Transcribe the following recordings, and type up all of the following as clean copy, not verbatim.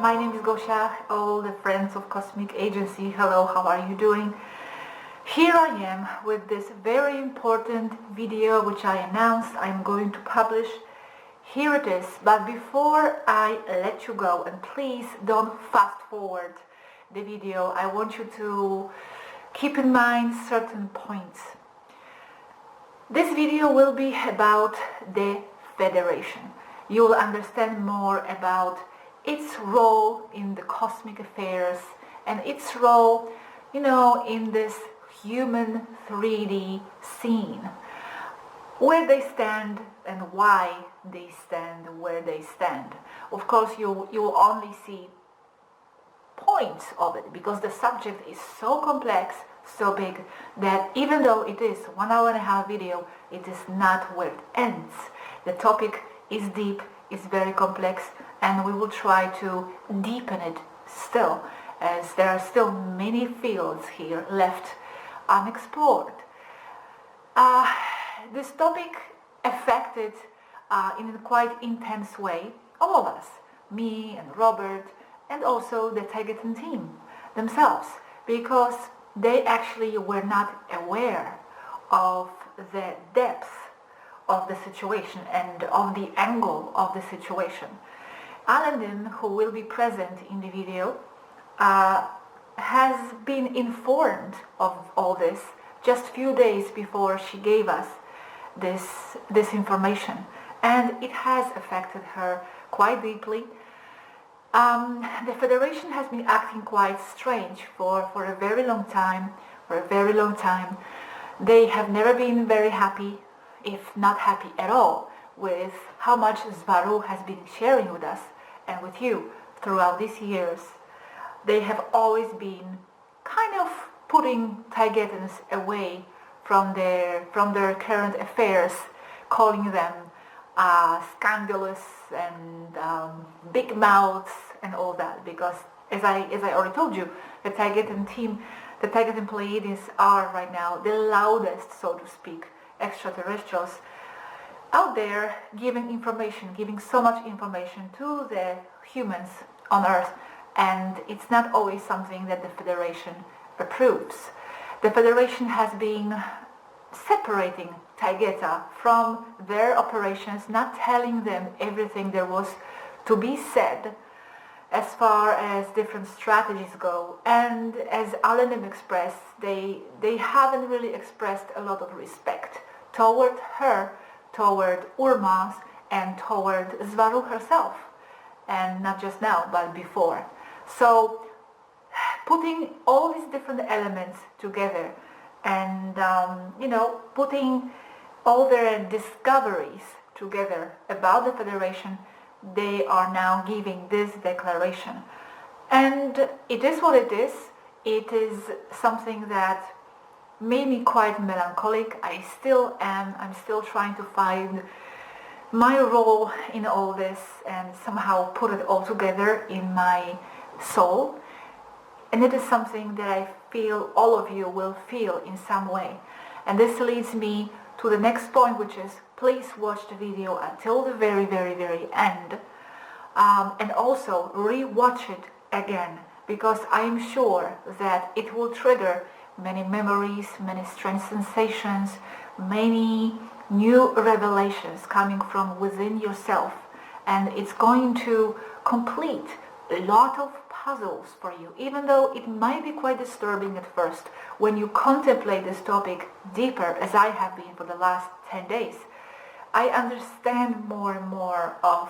my name is Gosha, all the friends of Cosmic Agency. Hello, how are you doing? Here I am with this very important video which I announced I'm going to publish. Here it is, but before I let you go, and please don't fast forward the video, I want you to keep in mind certain points. This video will be about the Federation. You will understand more about its role in the cosmic affairs and its role, in this human 3D scene, where they stand and why they stand where they stand. Of course, you will only see points of it because the subject is so complex, so big, that even though it is 1 hour and a half video, it is not where it ends. The topic is deep, is very complex, and we will try to deepen it still, as there are still many fields here left unexplored. This topic affected in a quite intense way all of us, me and Robert, and also the Targeting team themselves, because they actually were not aware of the depth of the situation and of the angle of the situation. Alan, who will be present in the video, has been informed of all this just a few days before she gave us this information, and it has affected her quite deeply. The Federation has been acting quite strange for a very long time. They have never been very happy, if not happy at all, with how much Svaru has been sharing with us and with you throughout these years. They have always been kind of putting Targetans away from their current affairs, calling them scandalous and big mouths and all that, because as I already told you, the Targetan team, the Targetan Pleiades are right now the loudest, so to speak, extraterrestrials out there giving information, giving so much information to the humans on Earth, and it's not always something that the Federation approves. The Federation has been separating Taigeta from their operations, not telling them everything there was to be said as far as different strategies go. And as Alan expressed, they haven't really expressed a lot of respect toward her, toward Urmas, and toward Svaru herself, and not just now, but before. So putting all these different elements together and putting all their discoveries together about the Federation, they are now giving this declaration. And it is what it is. It is something that made me quite melancholic. I'm still trying to find my role in all this and somehow put it all together in my soul. And it is something that I feel all of you will feel in some way. And this leads me to the next point, which is please watch the video until the very, very, very end. And also re-watch it again, because I'm sure that it will trigger many memories, many strange sensations, many new revelations coming from within yourself. And it's going to complete a lot of puzzles for you, even though it might be quite disturbing at first when you contemplate this topic deeper, as I have been for the last 10 days. I understand more and more of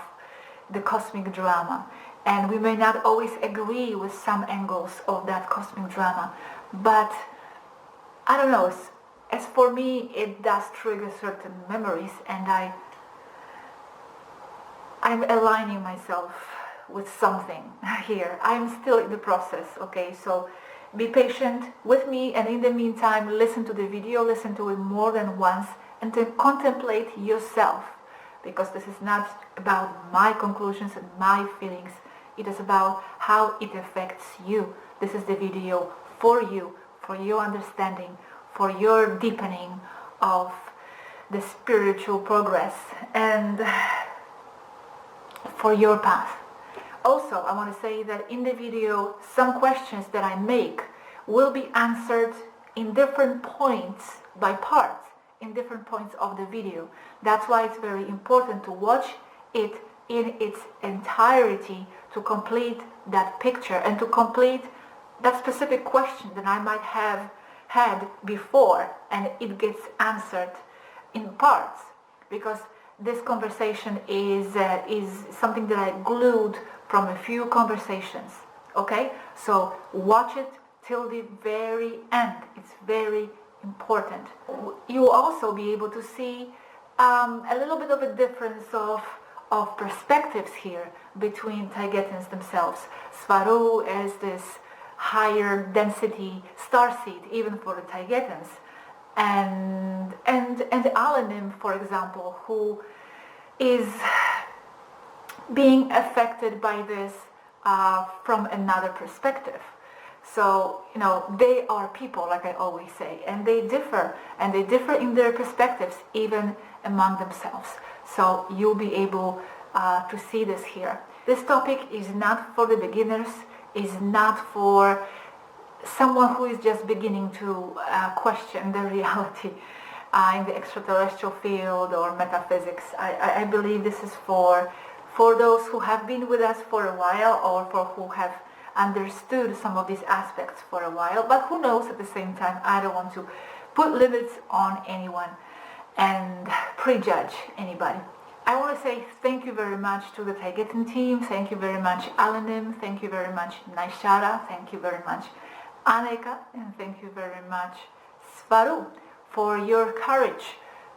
the cosmic drama, and we may not always agree with some angles of that cosmic drama, but I don't know, as for me, it does trigger certain memories, and I'm aligning myself with something here. I'm still in the process, okay? So be patient with me, and in the meantime, listen to the video, listen to it more than once, and to contemplate yourself, because this is not about my conclusions and my feelings. It is about how it affects you. This is the video for you, for your understanding, for your deepening of the spiritual progress, and for your path. Also, I want to say that in the video, some questions that I make will be answered in different points by parts, in different points of the video. That's why it's very important to watch it in its entirety to complete that picture and to complete that specific question that I might have had before, and it gets answered in parts, because this conversation is something that I glued from a few conversations. Okay, so watch it till the very end. It's very important. You'll also be able to see a little bit of a difference of perspectives here between Taygetans themselves. Svaru is this higher density starseed, even for the Taygetans, and Alanim, for example, who is being affected by this from another perspective. So, they are people, like I always say, and they differ in their perspectives, even among themselves. So you'll be able to see this here. This topic is not for the beginners, is not for someone who is just beginning to question the reality in the extraterrestrial field or metaphysics. I believe this is for those who have been with us for a while, or for who have understood some of these aspects for a while. But who knows, at the same time, I don't want to put limits on anyone and prejudge anybody. I want to say thank you very much to the Taygetan team. Thank you very much, Alanim. Thank you very much, Naishara. Thank you very much, Aneka. And thank you very much, Svaru, for your courage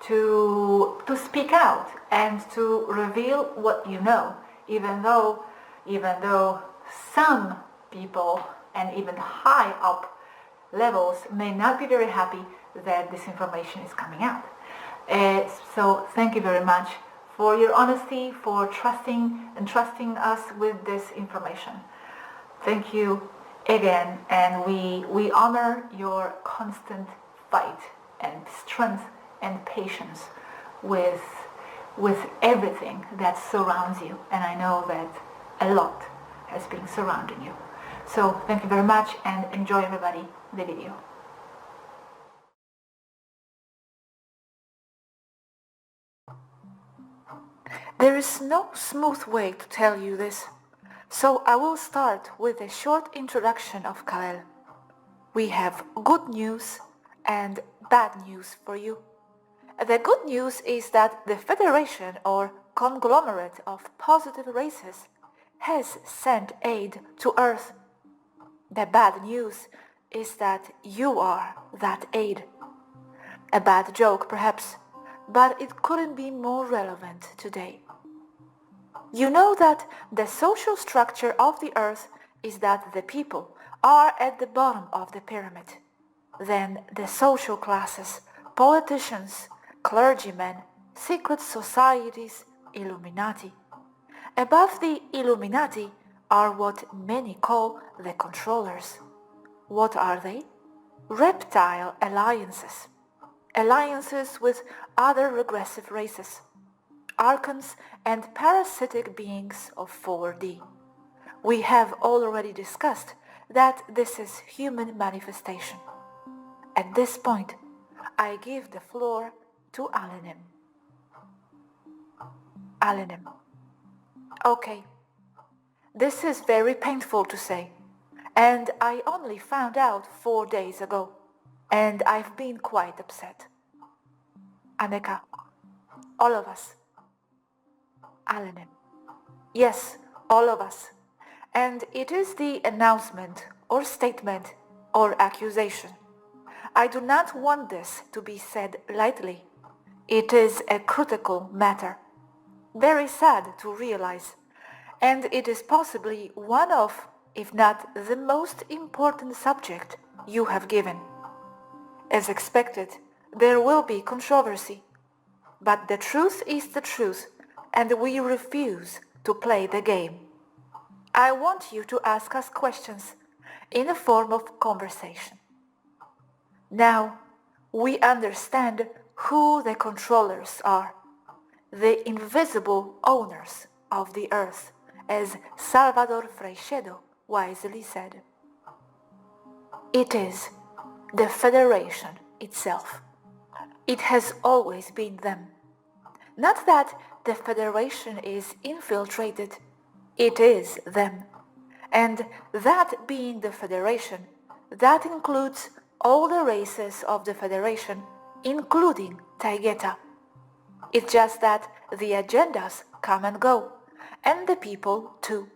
to speak out and to reveal what you know, even though some people and even high up levels may not be very happy that this information is coming out. So thank you very much for your honesty, for trusting us with this information. Thank you again, and we honor your constant fight and strength and patience with everything that surrounds you, and I know that a lot has been surrounding you. So thank you very much, and enjoy, everybody, the video. There is no smooth way to tell you this, so I will start with a short introduction of Kalel. We have good news and bad news for you. The good news is that the Federation, or conglomerate of positive races, has sent aid to Earth. The bad news is that you are that aid. A bad joke, perhaps, but it couldn't be more relevant today. You know that the social structure of the Earth is that the people are at the bottom of the pyramid. Then the social classes, politicians, clergymen, secret societies, Illuminati. Above the Illuminati are what many call the controllers. What are they? Reptile alliances. Alliances with other regressive races. Archons and parasitic beings of 4D. We have already discussed that this is human manifestation. At this point, I give the floor to Alanim. Alanim. Okay, this is very painful to say, and I only found out 4 days ago, and I've been quite upset. Aneka. All of us. Alanim. Yes, all of us. And it is the announcement or statement or accusation. I do not want this to be said lightly. It is a critical matter. Very sad to realize. And it is possibly one of, if not the most important subject you have given. As expected, there will be controversy. But the truth is the truth, and we refuse to play the game. I want you to ask us questions in a form of conversation. Now, we understand who the controllers are, the invisible owners of the earth as Salvador Freixedo wisely said. It is the Federation itself. It has always been them. Not that the Federation is infiltrated, it is them. And that being the Federation, that includes all the races of the Federation, including Taygeta. It's just that the agendas come and go, and the people too.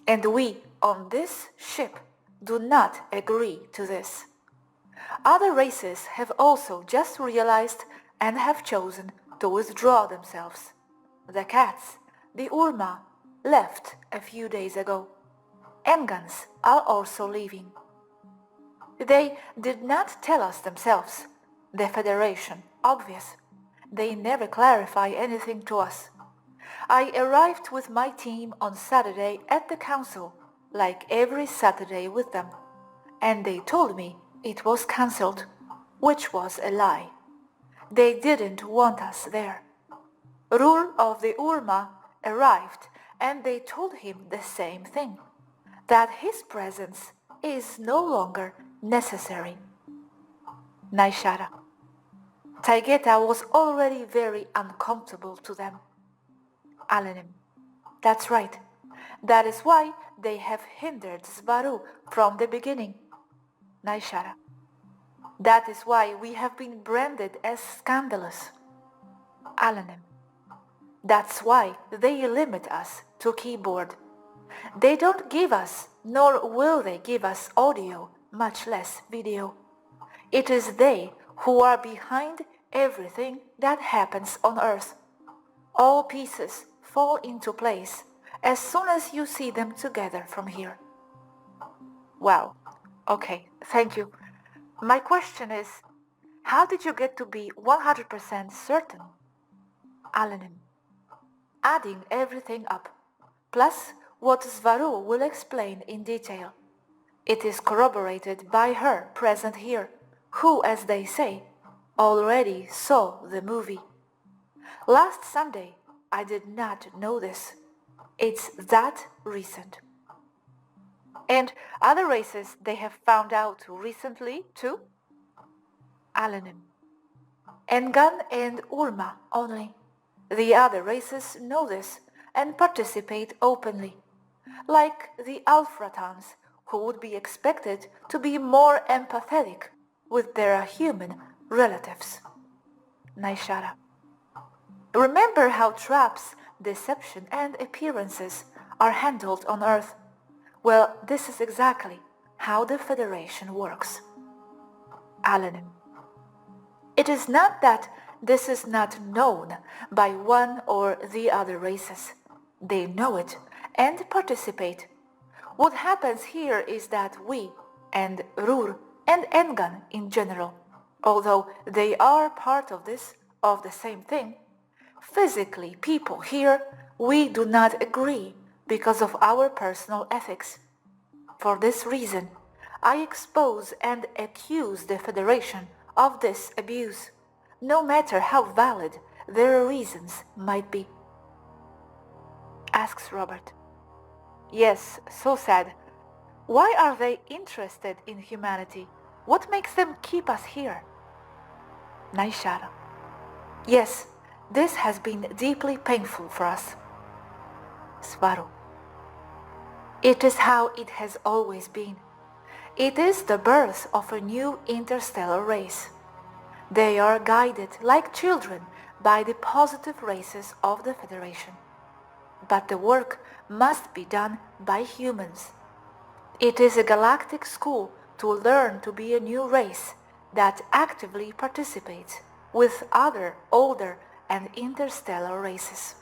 And we on this ship do not agree to this. Other races have also just realized and have chosen to withdraw themselves. The cats, the Urma, left a few days ago. Engans are also leaving. They did not tell us themselves. The Federation, obvious. They never clarify anything to us. I arrived with my team on Saturday at the council, like every Saturday with them, and they told me it was cancelled, which was a lie. They didn't want us there. Rule of the Urma arrived and they told him the same thing, that his presence is no longer necessary. Naishara. Taygeta was already very uncomfortable to them. Alenim. That's right. That is why they have hindered Svaru from the beginning. Naishara. That is why we have been branded as scandalous. Alenim. That's why they limit us to keyboard. They don't give us, nor will they give us audio, much less video. It is they who are behind everything that happens on earth. All pieces fall into place as soon as you see them together from here. Wow. Okay, thank you. My question is, how did you get to be 100% certain? Alenim. Adding everything up, plus what Svaru will explain in detail. It is corroborated by her present here, who, as they say, already saw the movie. Last Sunday, I did not know this. It's that recent. And other races they have found out recently too? Alenim. Engan and Urma only. The other races know this and participate openly, like the Alfratans, who would be expected to be more empathetic with their human relatives. Naishara. Remember how traps, deception and appearances are handled on Earth? Well, this is exactly how the Federation works. Alenim. It is not that this is not known by one or the other races. They know it and participate. What happens here is that we, and Rur, and Engan in general, although they are part of this, of the same thing, physically people here, we do not agree because of our personal ethics. For this reason, I expose and accuse the Federation of this abuse, no matter how valid their reasons might be. Asks Robert. Yes, so sad. Why are they interested in humanity? What makes them keep us here? Naishara. Yes, this has been deeply painful for us. Svaru. It is how it has always been. It is the birth of a new interstellar race. They are guided like children by the positive races of the Federation. But the work must be done by humans. It is a galactic school to learn to be a new race that actively participates with other older and interstellar races.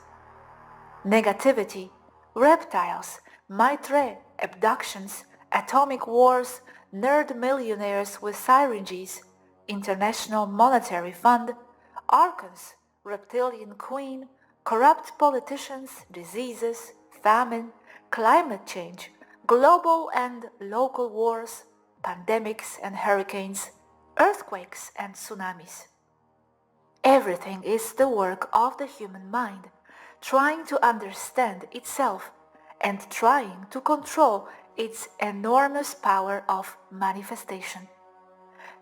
Negativity, reptiles, Maitre, abductions, atomic wars, nerd millionaires with syringes, International Monetary Fund, Archons, reptilian queen, corrupt politicians, diseases, famine, climate change, global and local wars, pandemics and hurricanes, earthquakes and tsunamis. Everything is the work of the human mind, trying to understand itself and trying to control its enormous power of manifestation.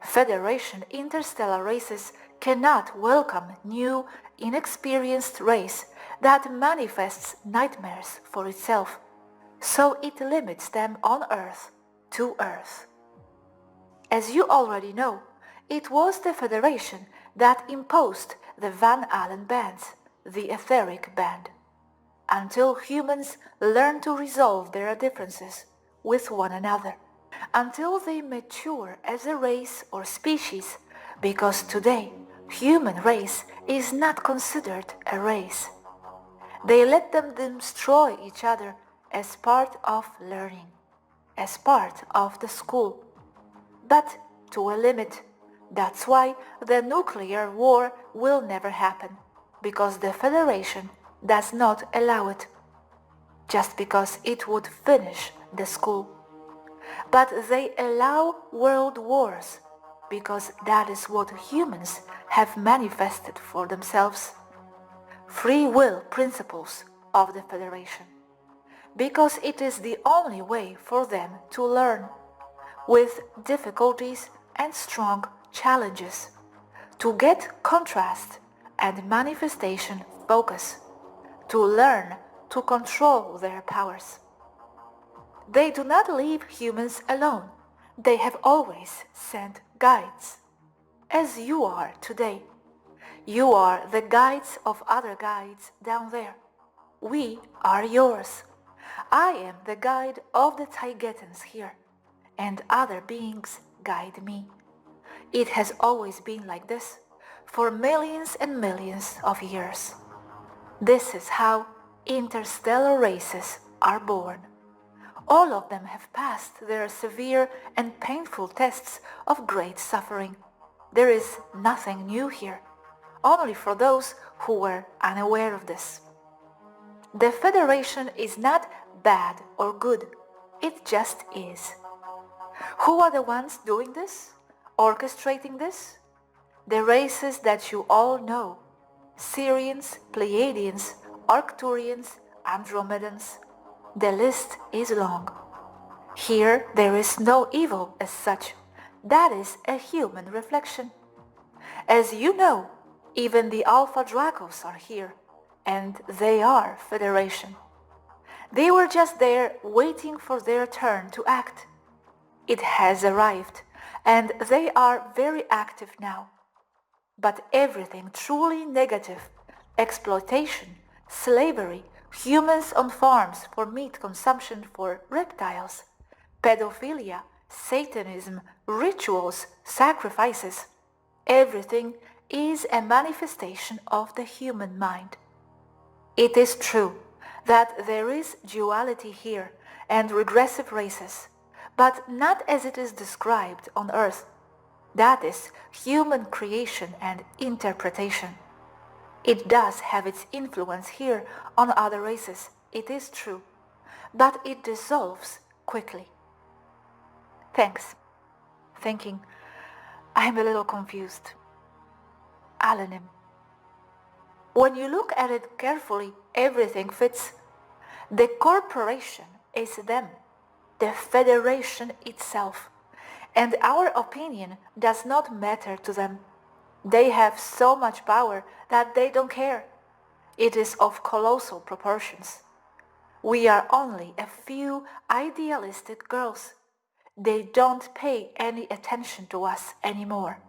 Federation interstellar races cannot welcome new, inexperienced race that manifests nightmares for itself, so it limits them on Earth to Earth. As you already know, it was the Federation that imposed the Van Allen bands, the etheric band, until humans learn to resolve their differences with one another, until they mature as a race or species, because today human race is not considered a race. They let them destroy each other as part of learning, as part of the school, but to a limit. That's why the nuclear war will never happen, because the Federation does not allow it, just because it would finish the school. But they allow world wars, because that is what humans have manifested for themselves. Free will principles of the Federation, because it is the only way for them to learn, with difficulties and strong challenges, to get contrast and manifestation focus, to learn to control their powers. They do not leave humans alone. They have always sent guides, as you are today. You are the guides of other guides down there. We are yours. I am the guide of the Taigetans here, and other beings guide me. It has always been like this for millions and millions of years. This is how interstellar races are born. All of them have passed their severe and painful tests of great suffering. There is nothing new here, only for those who were unaware of this. The Federation is not bad or good, it just is. Who are the ones doing this, orchestrating this? The races that you all know: Syrians, Pleiadians, Arcturians, Andromedans. The list is long. Here there is no evil as such. That is a human reflection. As you know, even the Alpha Dracos are here, and they are Federation. They were just there waiting for their turn to act. It has arrived, and they are very active now. But everything truly negative, exploitation, slavery, humans on farms for meat consumption for reptiles, pedophilia, Satanism, rituals, sacrifices, everything is a manifestation of the human mind. It is true that there is duality here and regressive races, but not as it is described on Earth. That is human creation and interpretation. It does have its influence here on other races, it is true, but it dissolves quickly. Thanks. Thinking, I'm a little confused. Alanim. When you look at it carefully, everything fits. The corporation is them, the Federation itself, and our opinion does not matter to them. They have so much power that they don't care. It is of colossal proportions. We are only a few idealistic girls. They don't pay any attention to us anymore.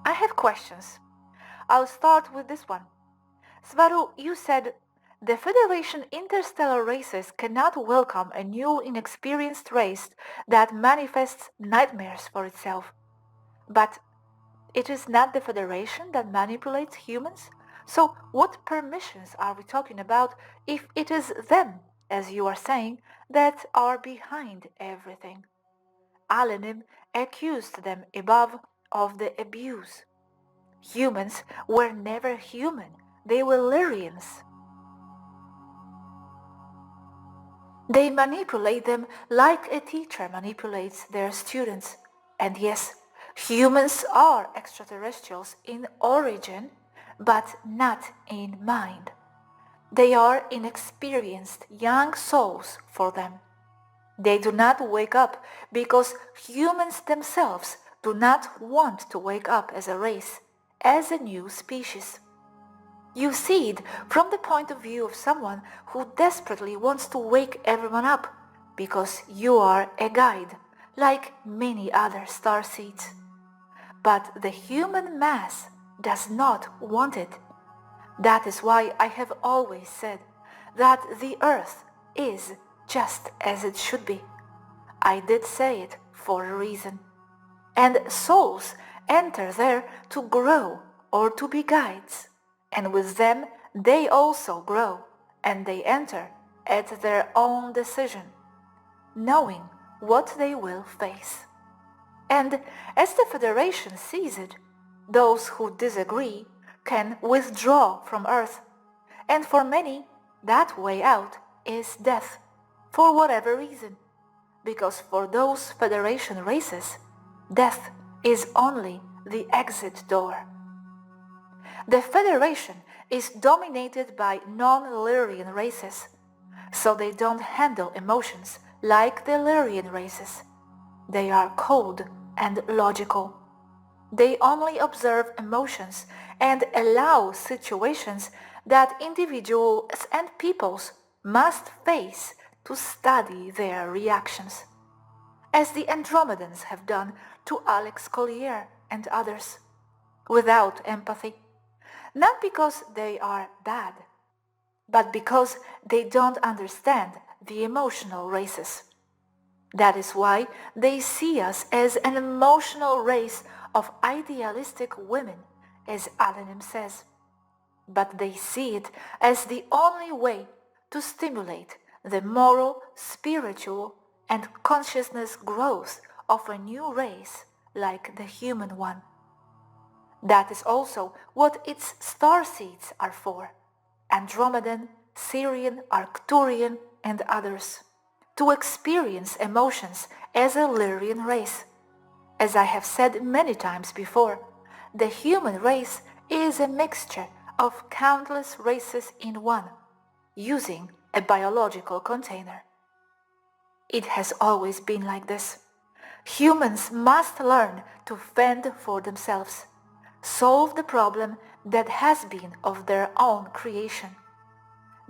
I have questions. I'll start with this one. Svaru, you said the Federation interstellar races cannot welcome a new inexperienced race that manifests nightmares for itself. But it is not the Federation that manipulates humans? So what permissions are we talking about if it is them, as you are saying, that are behind everything? Alanim accused them above of the abuse. Humans were never human, they were Lyrians. They manipulate them like a teacher manipulates their students. And yes, humans are extraterrestrials in origin, but not in mind. They are inexperienced young souls for them. They do not wake up because humans themselves do not want to wake up as a race, as a new species. You see it from the point of view of someone who desperately wants to wake everyone up, because you are a guide, like many other starseeds. But the human mass does not want it. That is why I have always said that the earth is just as it should be. I did say it for a reason. And souls enter there to grow or to be guides. And with them they also grow, and they enter at their own decision, knowing what they will face. And as the Federation sees it, those who disagree can withdraw from Earth, and for many that way out is death, for whatever reason, because for those Federation races, death is only the exit door. The Federation is dominated by non-Lyrian races, so they don't handle emotions like the Lyrian races. They are cold and logical. They only observe emotions and allow situations that individuals and peoples must face to study their reactions, as the Andromedans have done to Alex Collier and others, without empathy. Not because they are bad, but because they don't understand the emotional races. That is why they see us as an emotional race of idealistic women, as Alanim says. But they see it as the only way to stimulate the moral, spiritual, and consciousness growth of a new race like the human one. That is also what its starseeds are for, Andromedan, Syrian, Arcturian, and others, to experience emotions as a Lyrian race. As I have said many times before, the human race is a mixture of countless races in one, using a biological container. It has always been like this. Humans must learn to fend for themselves, solve the problem that has been of their own creation.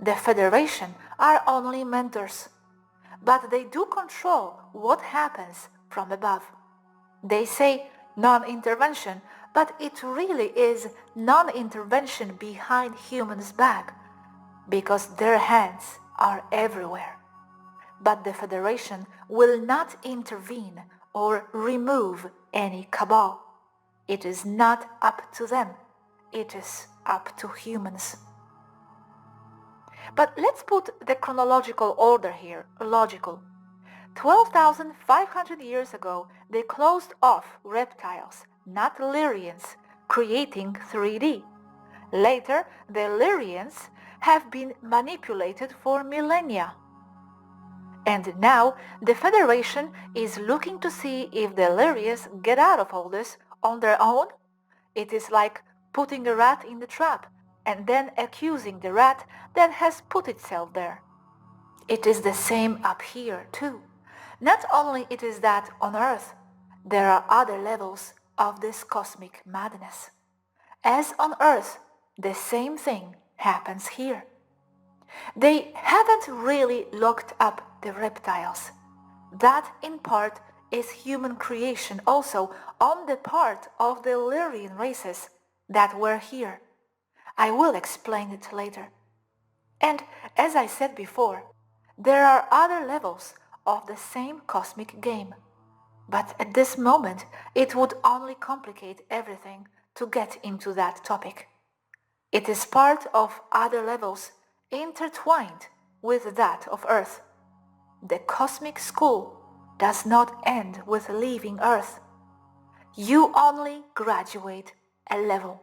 The Federation are only mentors, but they do control what happens from above. They say non-intervention, but it really is non-intervention behind humans' back, because their hands are everywhere. But the Federation will not intervene or remove any cabal. It is not up to them. It is up to humans. But let's put the chronological order here, logical. 12,500 years ago, they closed off reptiles, not Lyrians, creating 3D. Later, the Lyrians have been manipulated for millennia. And now the Federation is looking to see if the Lyrians get out of all this on their own. It is like putting a rat in the trap and then accusing the rat that has put itself there. It is the same up here too. Not only it is that on Earth, there are other levels of this cosmic madness. As on Earth, the same thing happens here. They haven't really locked up the reptiles. That in part is human creation also on the part of the Lyrian races that were here. I will explain it later. And as I said before, there are other levels of the same cosmic game. But at this moment, it would only complicate everything to get into that topic. It is part of other levels intertwined with that of Earth. The cosmic school does not end with leaving Earth. You only graduate a level.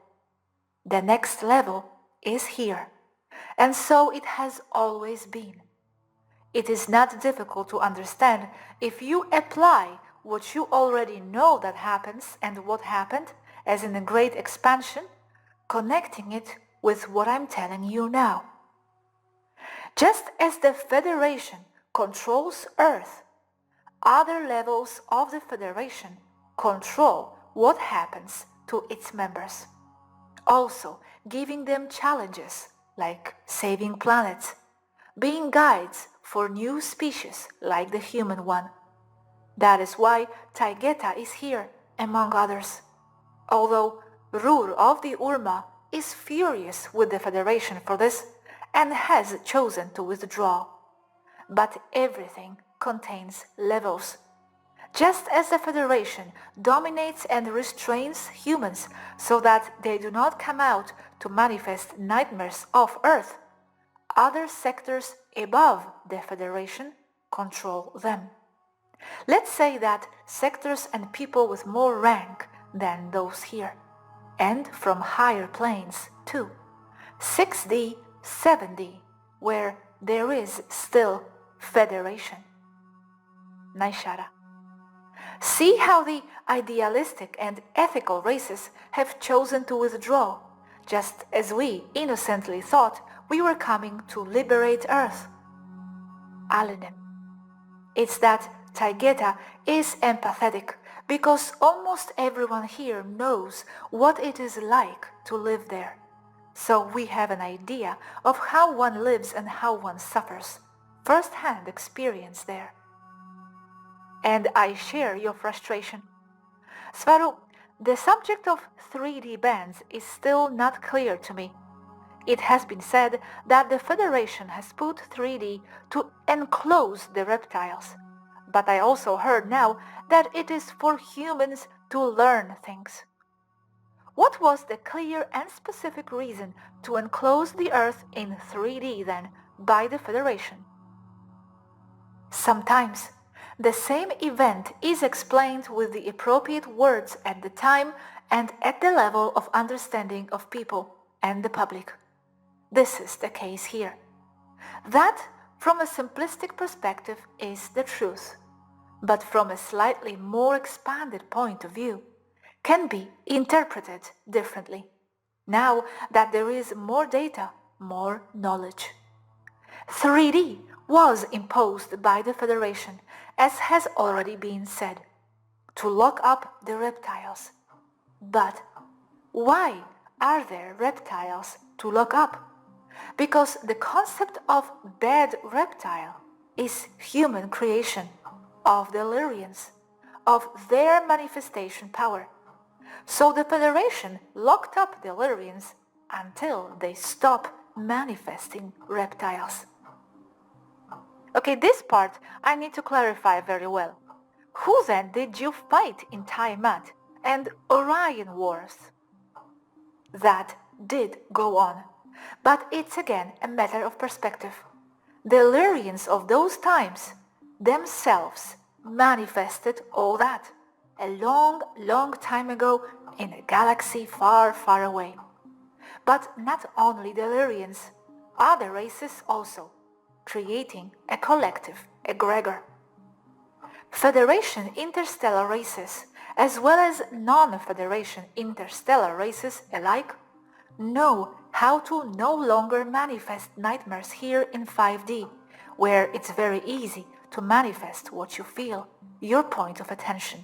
The next level is here, and so it has always been. It is not difficult to understand if you apply what you already know that happens and what happened, as in a great expansion, connecting it with what I'm telling you now. Just as the Federation controls Earth, other levels of the Federation control what happens to its members, also giving them challenges like saving planets, being guides for new species like the human one. That is why Taygeta is here, among others. Although Rur of the Urma is furious with the Federation for this and has chosen to withdraw. But everything contains levels. Just as the Federation dominates and restrains humans so that they do not come out to manifest nightmares of Earth, other sectors above the Federation control them. Let's say that sectors and people with more rank than those here, and from higher planes too, 6D, 7D, where there is still Federation. Naishara. See how the idealistic and ethical races have chosen to withdraw, just as we innocently thought we were coming to liberate Earth. Alenem. It's that Taygeta is empathetic because almost everyone here knows what it is like to live there. So we have an idea of how one lives and how one suffers, first-hand experience there. And I share your frustration. Svaru, the subject of 3D bands is still not clear to me. It has been said that the Federation has put 3D to enclose the reptiles. But I also heard now that it is for humans to learn things. What was the clear and specific reason to enclose the Earth in 3D then by the Federation? Sometimes the same event is explained with the appropriate words at the time and at the level of understanding of people and the public. This is the case here. That, from a simplistic perspective, is the truth, but from a slightly more expanded point of view, can be interpreted differently, now that there is more data, more knowledge. 3D was imposed by the Federation, as has already been said, to lock up the reptiles. But why are there reptiles to lock up? Because the concept of bad reptile is human creation, of the Illyrians, of their manifestation power. So the Federation locked up the Illyrians until they stop manifesting reptiles. Okay, this part I need to clarify very well. Who then did you fight in Tiamat and Orion Wars? That did go on, but it's again a matter of perspective. The Illyrians of those times themselves manifested all that a long, long time ago in a galaxy far, far away. But not only the Illyrians, other races also, creating a collective egregor. Federation interstellar races, as well as non-Federation interstellar races alike, know how to no longer manifest nightmares here in 5D, where it's very easy to manifest what you feel, your point of attention.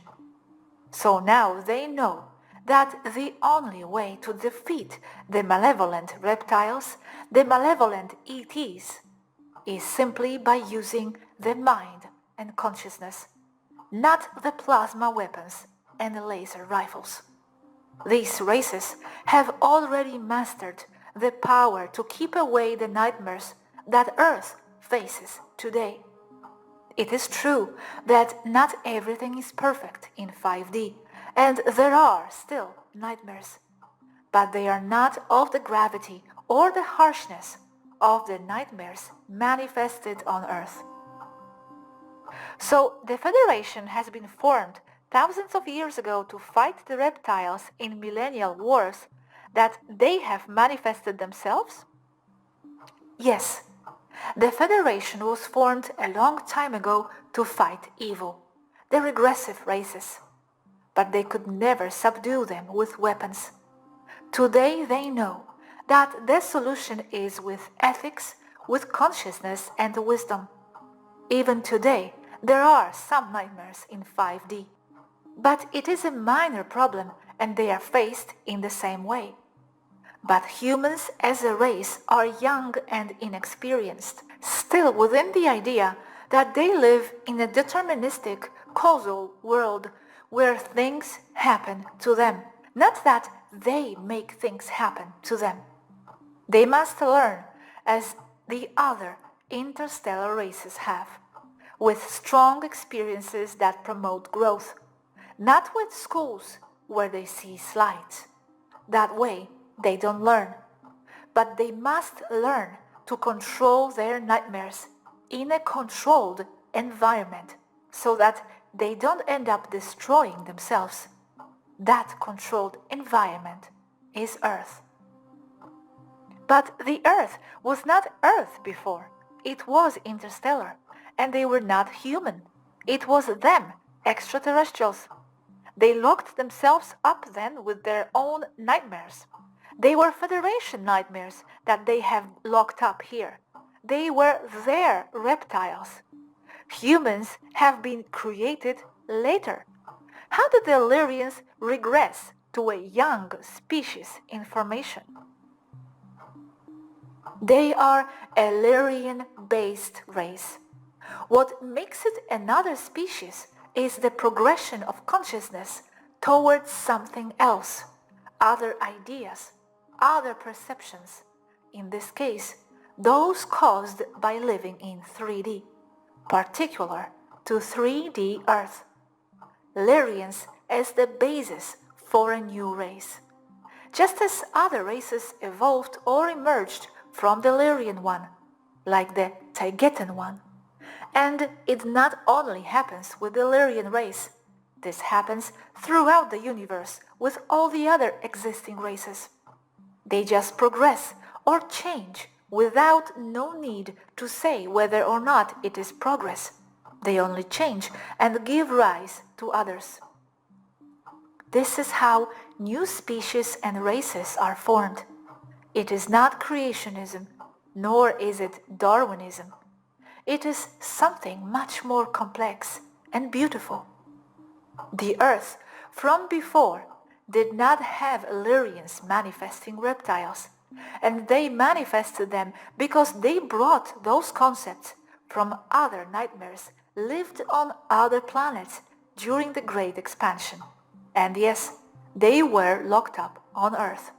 So now they know that the only way to defeat the malevolent reptiles, the malevolent ETs, is simply by using the mind and consciousness, not the plasma weapons and the laser rifles. These races have already mastered the power to keep away the nightmares that Earth faces today. It is true that not everything is perfect in 5D, and there are still nightmares, but they are not of the gravity or the harshness of the nightmares manifested on Earth. So the Federation has been formed thousands of years ago to fight the reptiles in millennial wars that they have manifested themselves? Yes, the Federation was formed a long time ago to fight evil, the regressive races, but they could never subdue them with weapons. Today they know that the solution is with ethics, with consciousness and wisdom. Even today, there are some nightmares in 5D. But it is a minor problem and they are faced in the same way. But humans as a race are young and inexperienced, still within the idea that they live in a deterministic, causal world where things happen to them, not that they make things happen to them. They must learn as the other interstellar races have, with strong experiences that promote growth, not with schools where they see slides. That way, they don't learn, but they must learn to control their nightmares in a controlled environment so that they don't end up destroying themselves. That controlled environment is Earth. But the Earth was not Earth before. It was interstellar, and they were not human. It was them, extraterrestrials. They locked themselves up then with their own nightmares. They were Federation nightmares that they have locked up here. They were their reptiles. Humans have been created later. How did the Illyrians regress to a young species in formation? They are a Illyrian-based race. What makes it another species is the progression of consciousness towards something else, other ideas, other perceptions, in this case, those caused by living in 3D, particular to 3D Earth. Illyrians as the basis for a new race. Just as other races evolved or emerged from the Illyrian one, like the Taygetan one. And it not only happens with the Illyrian race, this happens throughout the universe with all the other existing races. They just progress or change without no need to say whether or not it is progress. They only change and give rise to others. This is how new species and races are formed. It is not creationism, nor is it Darwinism. It is something much more complex and beautiful. The Earth, from before, did not have Illyrians manifesting reptiles, and they manifested them because they brought those concepts from other nightmares lived on other planets during the Great Expansion. And yes, they were locked up on Earth.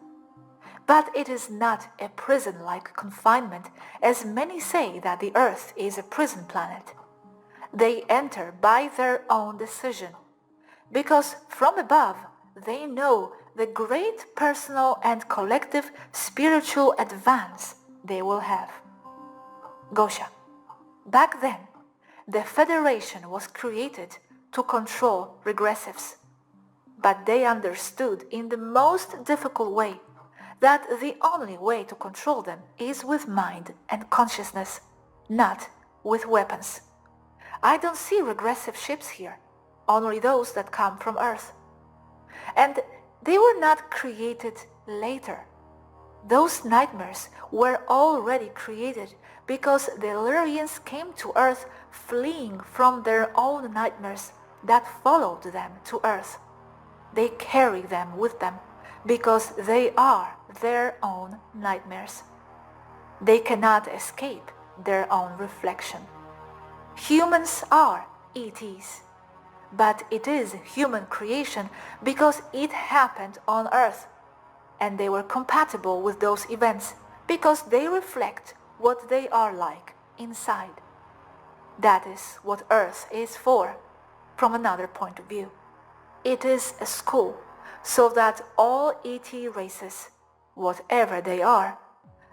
But it is not a prison-like confinement, as many say that the Earth is a prison planet. They enter by their own decision, because from above they know the great personal and collective spiritual advance they will have. Gosha, back then, the Federation was created to control regressives, but they understood in the most difficult way that the only way to control them is with mind and consciousness, not with weapons. I don't see regressive ships here, only those that come from Earth. And they were not created later. Those nightmares were already created because the Illyrians came to Earth fleeing from their own nightmares that followed them to Earth. They carry them with them because they are their own nightmares. They cannot escape their own reflection. Humans are ETs, but it is human creation because it happened on Earth, and they were compatible with those events because they reflect what they are like inside. That is what Earth is for, from another point of view. It is a school so that all ET races, whatever they are,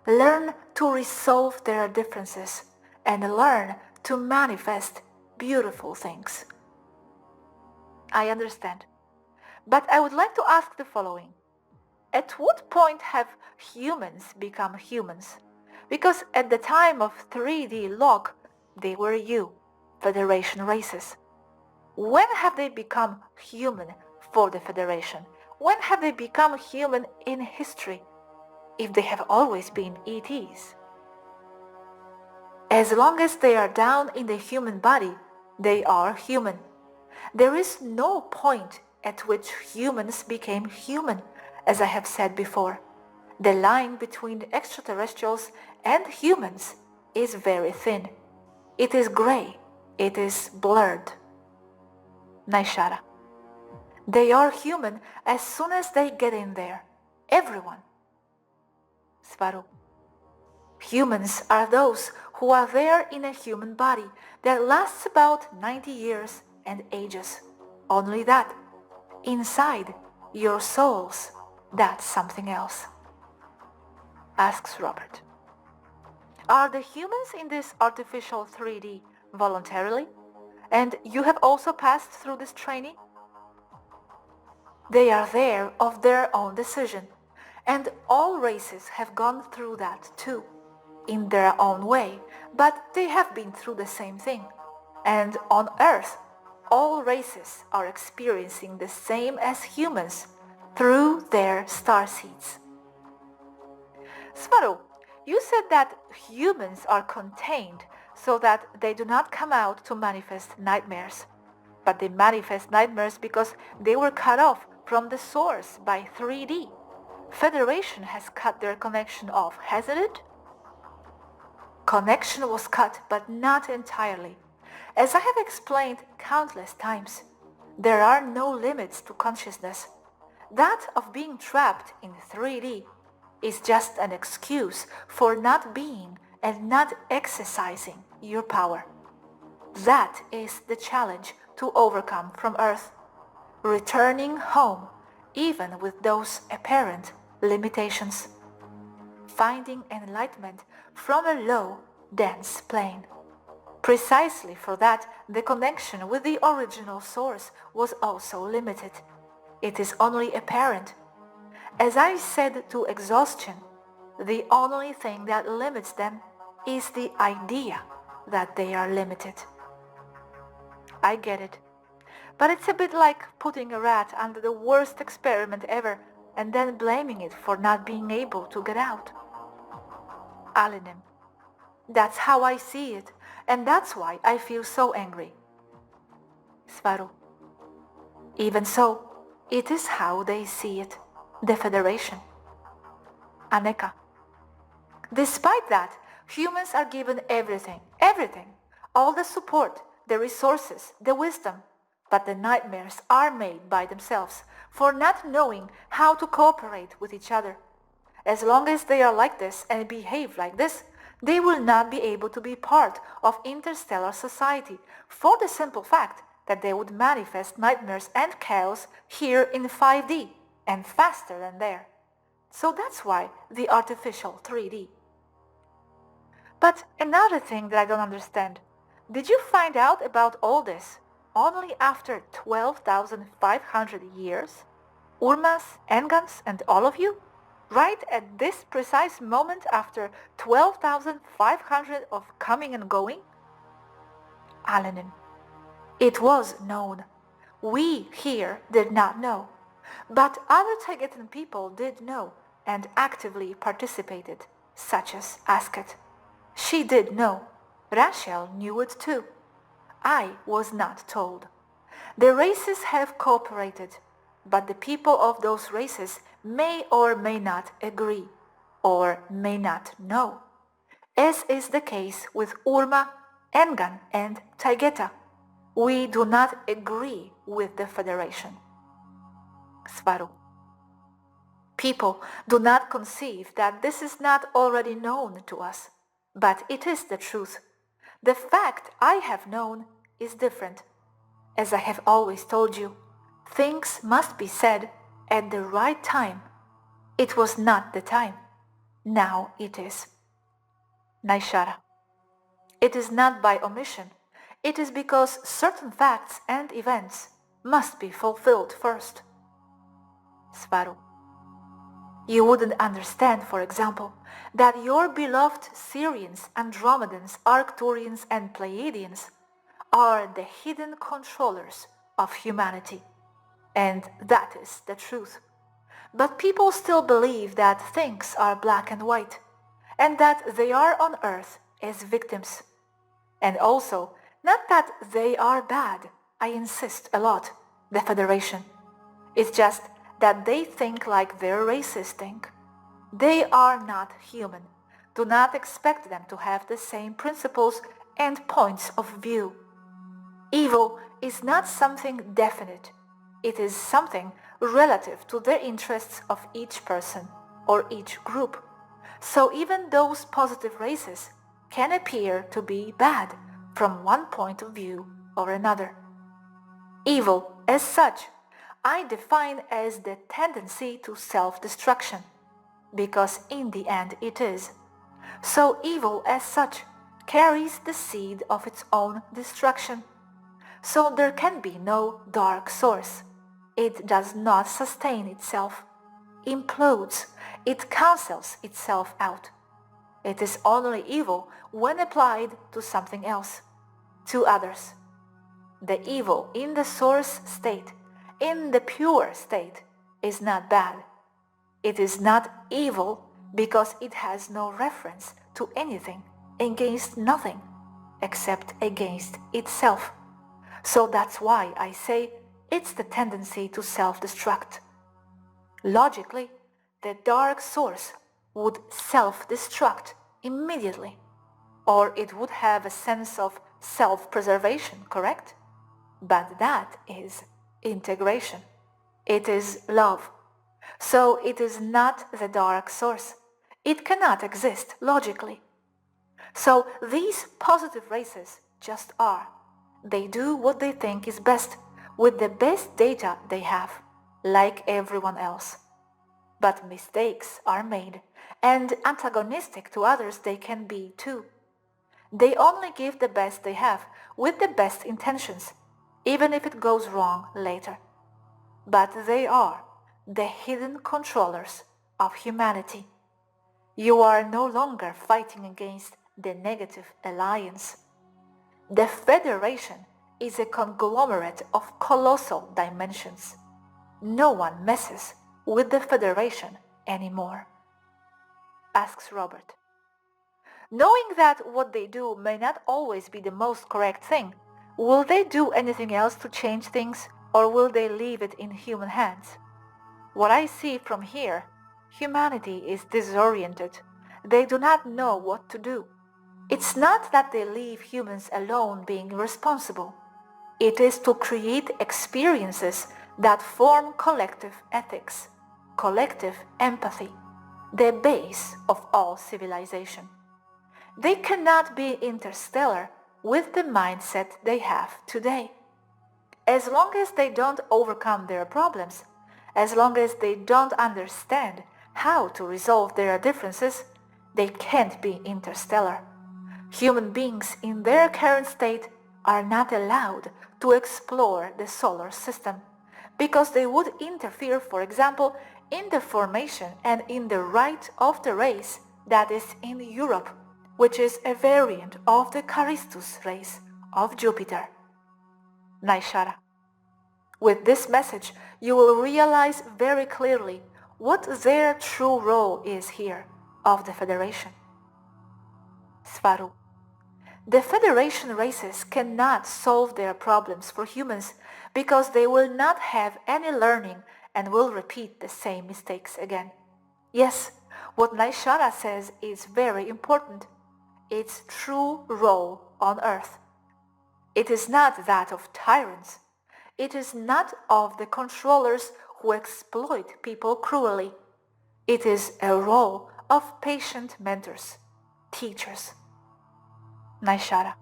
learn to resolve their differences and learn to manifest beautiful things. I understand. But I would like to ask the following. At what point have humans become humans? Because at the time of 3D lock, they were you, Federation races. When have they become human for the Federation? When have they become human in history, if they have always been ETs? As long as they are down in the human body, they are human. There is no point at which humans became human, as I have said before. The line between extraterrestrials and humans is very thin. It is gray. It is blurred. Naishara. They are human as soon as they get in there. Everyone. Svaru. Humans are those who are there in a human body that lasts about 90 years and ages. Only that. Inside your souls, that's something else. Asks Robert. Are the humans in this artificial 3D voluntarily? And you have also passed through this training? They are there of their own decision, and all races have gone through that too, in their own way, but they have been through the same thing. And on Earth, all races are experiencing the same as humans through their starseeds. Svaru, you said that humans are contained so that they do not come out to manifest nightmares. But they manifest nightmares because they were cut off from the source by 3D. Federation has cut their connection off, hasn't it? Connection was cut, but not entirely. As I have explained countless times, there are no limits to consciousness. That of being trapped in 3D is just an excuse for not being and not exercising your power. That is the challenge to overcome from Earth. Returning home, even with those apparent limitations. Finding enlightenment from a low, dense plane. Precisely for that, the connection with the original source was also limited. It is only apparent. As I said to exhaustion, the only thing that limits them is the idea that they are limited. I get it. But it's a bit like putting a rat under the worst experiment ever and then blaming it for not being able to get out. Alinim. That's how I see it, and that's why I feel so angry. Svaru. Even so, it is how they see it, the Federation. Aneka. Despite that, humans are given everything, all the support, the resources, the wisdom, but the nightmares are made by themselves for not knowing how to cooperate with each other. As long as they are like this and behave like this, they will not be able to be part of interstellar society for the simple fact that they would manifest nightmares and chaos here in 5D and faster than there. So that's why the artificial 3D. But another thing that I don't understand, did you find out about all this only after 12,500 years? Urmas, Engans, and all of you? Right at this precise moment after 12,500 of coming and going? Alanin. It was known. We here did not know. But other Tagetan people did know and actively participated, such as Asket. She did know. Rachel knew it too. I was not told. The races have cooperated, but the people of those races may or may not agree, or may not know, as is the case with Urma, Engan, and Taigeta. We do not agree with the Federation. Svaru. People do not conceive that this is not already known to us, but it is the truth. The fact I have known is different. As I have always told you, things must be said at the right time. It was not the time. Now it is. Naishara. It is not by omission. It is because certain facts and events must be fulfilled first. Svaru. You wouldn't understand, for example, that your beloved Syrians, Andromedans, Arcturians, and Pleiadians are the hidden controllers of humanity. And that is the truth. But people still believe that things are black and white, and that they are on Earth as victims. And also, not that they are bad, I insist a lot, the Federation. It's just that they think like their races think. They are not human. Do not expect them to have the same principles and points of view. Evil is not something definite. It is something relative to the interests of each person or each group. So even those positive races can appear to be bad from one point of view or another. Evil, as such, I define as the tendency to self-destruction, because in the end it is. So evil, as such, carries the seed of its own destruction. So there can be no dark source. It does not sustain itself, implodes, it cancels itself out. It is only evil when applied to something else, to others. The evil in the source state, in the pure state, is not bad. It is not evil because it has no reference to anything, against nothing, except against itself. So that's why I say it's the tendency to self-destruct. Logically, the dark source would self-destruct immediately, or it would have a sense of self-preservation, correct? But that is integration. It is love. So it is not the dark source. It cannot exist logically. So these positive races just are. They do what they think is best, with the best data they have, like everyone else. But mistakes are made, and antagonistic to others they can be too. They only give the best they have, with the best intentions, even if it goes wrong later. But they are the hidden controllers of humanity. You are no longer fighting against the negative alliance. The Federation is a conglomerate of colossal dimensions. No one messes with the Federation anymore. Asks Robert. Knowing that what they do may not always be the most correct thing, will they do anything else to change things, or will they leave it in human hands? What I see from here, humanity is disoriented. They do not know what to do. It's not that they leave humans alone being responsible. It is to create experiences that form collective ethics, collective empathy, the base of all civilization. They cannot be interstellar with the mindset they have today. As long as they don't overcome their problems, as long as they don't understand how to resolve their differences, they can't be interstellar. Human beings in their current state are not allowed to explore the solar system because they would interfere, for example, in the formation and in the right of the race that is in Europe, which is a variant of the Charistus race of Jupiter. Naishara. With this message, you will realize very clearly what their true role is here of the Federation. Svaru. The Federation races cannot solve their problems for humans because they will not have any learning and will repeat the same mistakes again. Yes, what Naishara says is very important. Its true role on earth. It is not that of tyrants. It is not of the controllers who exploit people cruelly. It is a role of patient mentors, teachers. Naishara.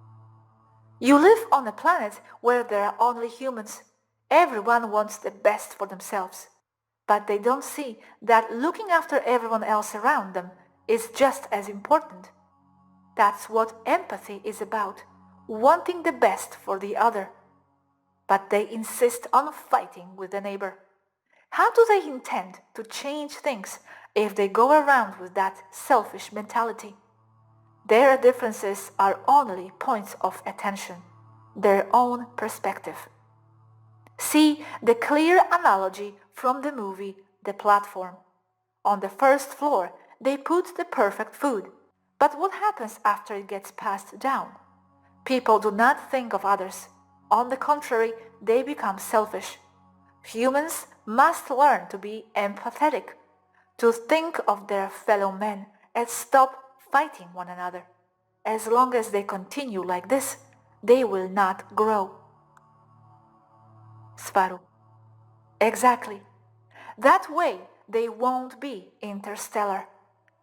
You live on a planet where there are only humans. Everyone wants the best for themselves. But they don't see that looking after everyone else around them is just as important. That's what empathy is about, wanting the best for the other. But they insist on fighting with the neighbor. How do they intend to change things if they go around with that selfish mentality? Their differences are only points of attention, their own perspective. See the clear analogy from the movie The Platform. On the first floor, they put the perfect food, But what happens after it gets passed down? People do not think of others. On the contrary, they become selfish. Humans must learn to be empathetic, to think of their fellow men and stop fighting one another. As long as they continue like this, they will not grow. Svaru. Exactly. That way they won't be interstellar,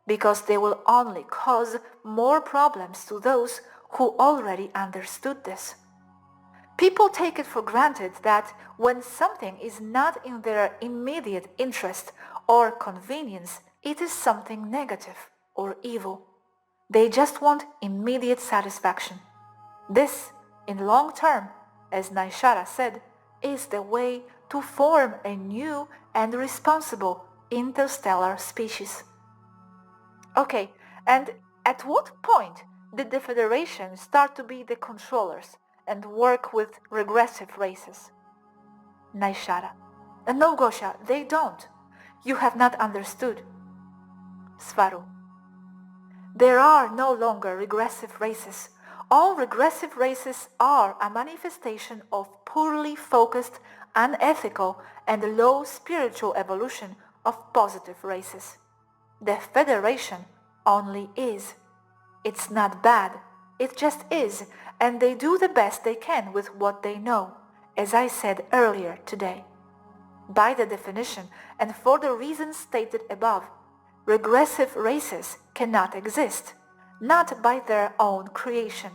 because they will only cause more problems to those who already understood this. People take it for granted that when something is not in their immediate interest or convenience, it is something negative or evil. They just want immediate satisfaction. This, in long term, as Naishara said, is the way to form a new and responsible interstellar species. Okay, and at what point did the Federation start to be the controllers and work with regressive races? Naishara. No, Gosha, they don't. You have not understood. Svaru. There are no longer regressive races. All regressive races are a manifestation of poorly focused, unethical, and low spiritual evolution of positive races. The Federation only is. It's not bad, it just is, and they do the best they can with what they know, as I said earlier today. By the definition, and for the reasons stated above, regressive races cannot exist, not by their own creation.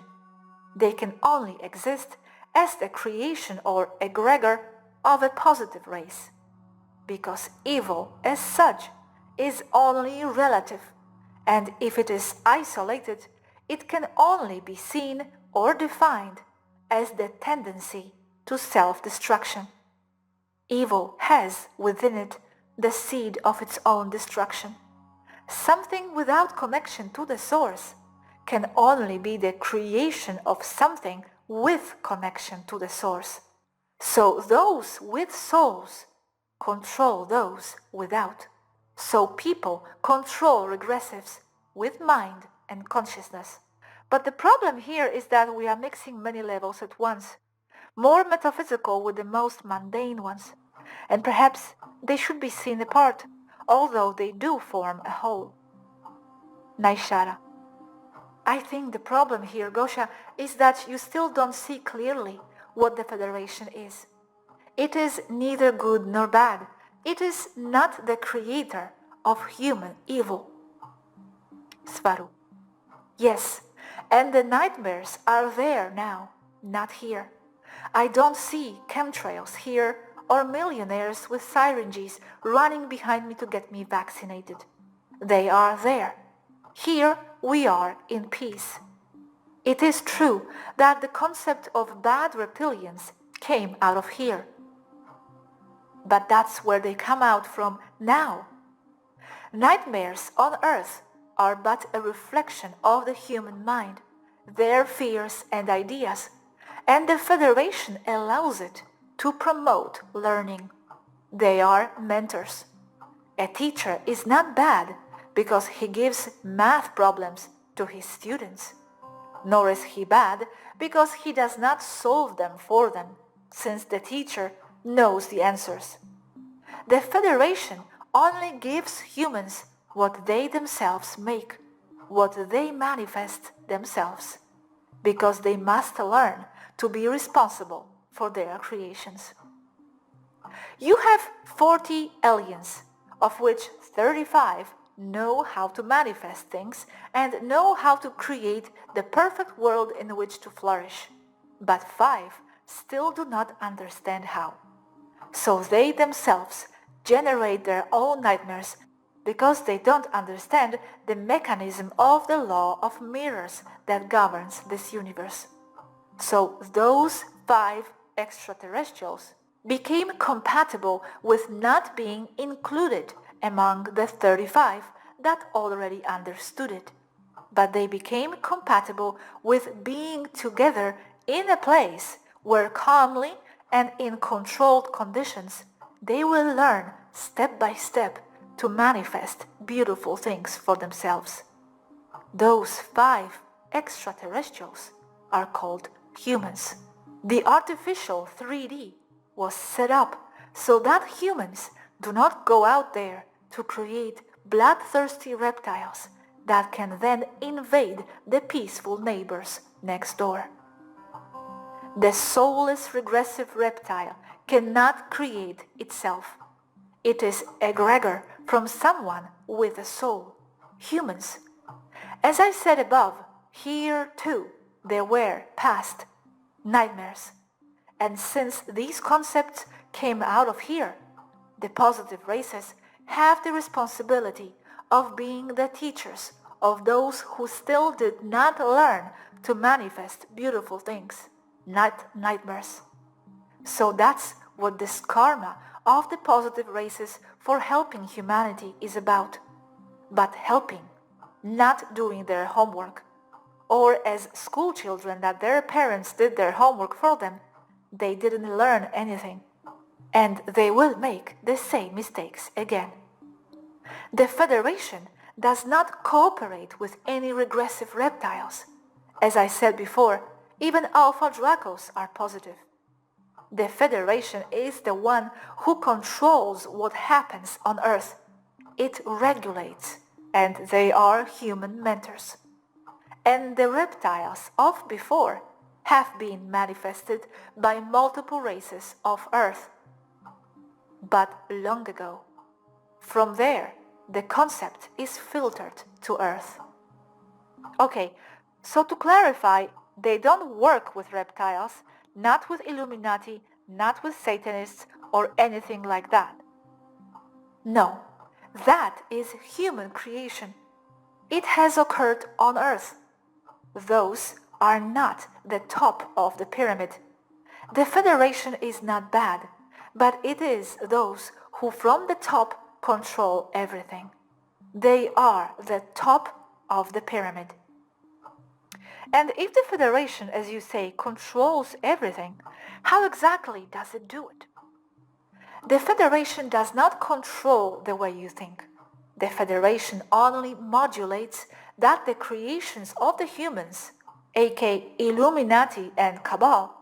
They can only exist as the creation or egregor of a positive race, because evil as such is only relative, and if it is isolated, it can only be seen or defined as the tendency to self-destruction. Evil has within it the seed of its own destruction. Something without connection to the source can only be the creation of something with connection to the source. So those with souls control those without. So people control regressives with mind and consciousness. But the problem here is that we are mixing many levels at once, more metaphysical with the most mundane ones, and perhaps they should be seen apart, although they do form a whole. Naishara. I think the problem here, Gosha, is that you still don't see clearly what the Federation is. It is neither good nor bad. It is not the creator of human evil. Svaru. Yes, and the nightmares are there now, not here. I don't see chemtrails here or millionaires with syringes running behind me to get me vaccinated. They are there. Here we are in peace. It is true that the concept of bad reptilians came out of here. But that's where they come out from now. Nightmares on Earth are but a reflection of the human mind, their fears and ideas, and the Federation allows it to promote learning. They are mentors. A teacher is not bad because he gives math problems to his students, nor is he bad because he does not solve them for them, since the teacher knows the answers. The Federation only gives humans what they themselves make, what they manifest themselves, because they must learn to be responsible for their creations. You have 40 aliens, of which 35 know how to manifest things and know how to create the perfect world in which to flourish, but 5 still do not understand how. So they themselves generate their own nightmares because they don't understand the mechanism of the law of mirrors that governs this universe. So those 5 extraterrestrials became compatible with not being included among the 35 that already understood it. But they became compatible with being together in a place where calmly and in controlled conditions they will learn step by step to manifest beautiful things for themselves. Those 5 extraterrestrials are called humans. The artificial 3D was set up so that humans do not go out there to create bloodthirsty reptiles that can then invade the peaceful neighbors next door. The soulless regressive reptile cannot create itself. It is egregor from someone with a soul, humans. As I said above, here too there were past nightmares. And since these concepts came out of here, the positive races have the responsibility of being the teachers of those who still did not learn to manifest beautiful things, not nightmares. So that's what this karma of the positive races for helping humanity is about. But helping, not doing their homework. Or as school children that their parents did their homework for them, they didn't learn anything. And they will make the same mistakes again. The Federation does not cooperate with any regressive reptiles. As I said before, even alpha dracos are positive. The Federation is the one who controls what happens on Earth. It regulates, and they are human mentors. And the reptiles of before have been manifested by multiple races of Earth, but long ago. From there, the concept is filtered to Earth. Okay, so to clarify, they don't work with reptiles, not with Illuminati, not with Satanists or anything like that. No, that is human creation. It has occurred on Earth. Those are not the top of the pyramid. The Federation is not bad, but it is those who from the top control everything. They are the top of the pyramid. And if the Federation, as you say, controls everything, how exactly does it do it? The Federation does not control the way you think. The Federation only modulates that the creations of the humans, aka Illuminati and Cabal,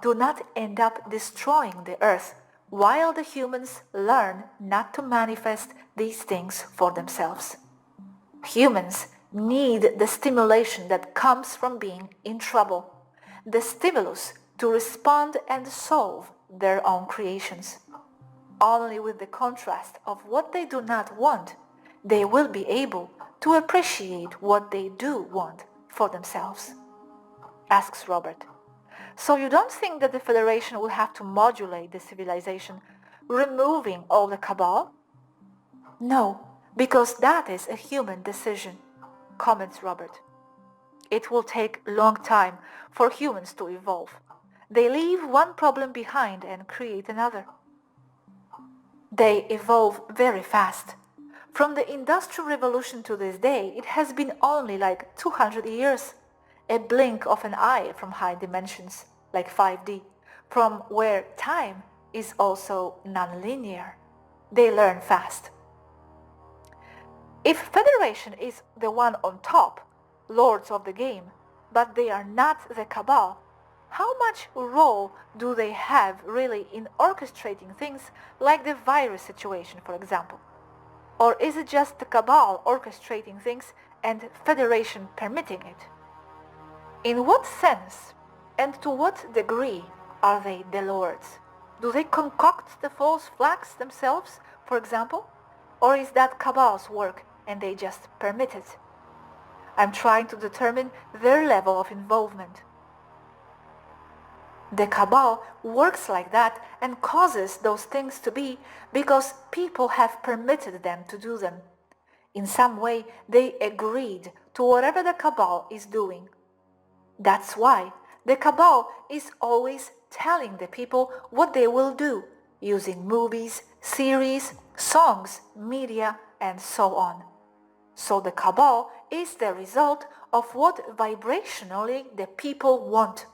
do not end up destroying the earth while the humans learn not to manifest these things for themselves. Humans need the stimulation that comes from being in trouble, the stimulus to respond and solve their own creations. Only with the contrast of what they do not want, they will be able to appreciate what they do want for themselves. Asks Robert. So you don't think that the Federation will have to modulate the civilization, removing all the cabal? No, because that is a human decision, comments Robert. It will take a long time for humans to evolve. They leave one problem behind and create another. They evolve very fast. From the Industrial Revolution to this day, it has been only like 200 years. A blink of an eye from high dimensions, like 5D, from where time is also non-linear. They learn fast. If Federation is the one on top, lords of the game, but they are not the cabal, how much role do they have really in orchestrating things like the virus situation, for example? Or is it just the cabal orchestrating things and Federation permitting it? In what sense and to what degree are they the lords? Do they concoct the false flags themselves, for example? Or is that cabal's work and they just permit it? I'm trying to determine their level of involvement. The cabal works like that and causes those things to be because people have permitted them to do them. In some way, they agreed to whatever the cabal is doing. That's why the cabal is always telling the people what they will do, using movies, series, songs, media, and so on. So the cabal is the result of what vibrationally the people want.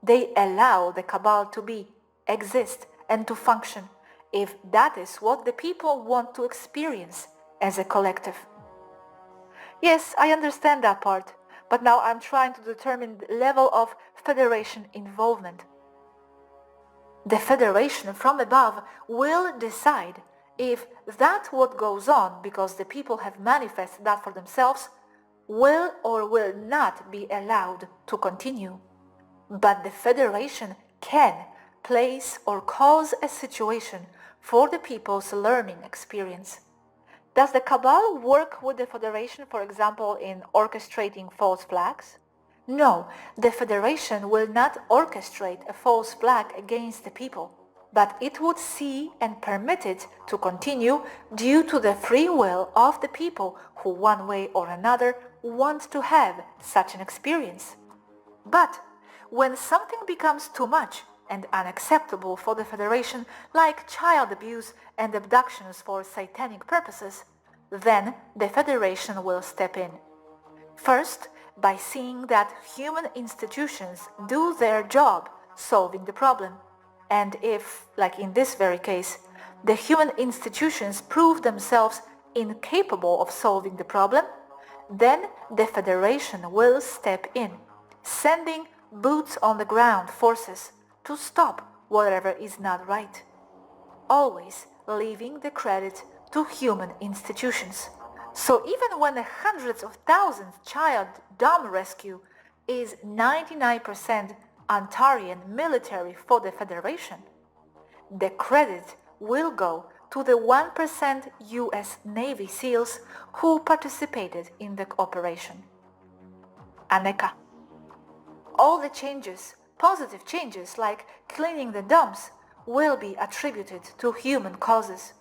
They allow the cabal to be, exist, and to function, if that is what the people want to experience as a collective. Yes, I understand that part, but now I'm trying to determine the level of Federation involvement. The Federation from above will decide if that what goes on because the people have manifested that for themselves will or will not be allowed to continue. But the Federation can place or cause a situation for the people's learning experience. Does the Cabal work with the Federation, for example, in orchestrating false flags? No, the Federation will not orchestrate a false flag against the people, but it would see and permit it to continue due to the free will of the people who one way or another want to have such an experience. But when something becomes too much and unacceptable for the Federation, like child abuse and abductions for satanic purposes, then the Federation will step in. First, by seeing that human institutions do their job solving the problem. And if, like in this very case, the human institutions prove themselves incapable of solving the problem, then the Federation will step in, sending boots on the ground forces to stop whatever is not right, always leaving the credit to human institutions. So even when the hundreds of thousands child dom rescue is 99% Ontarian military for the Federation, the credit will go to the 1% US Navy SEALs who participated in the operation. Aneka. All the changes, positive changes like cleaning the dumps, will be attributed to human causes.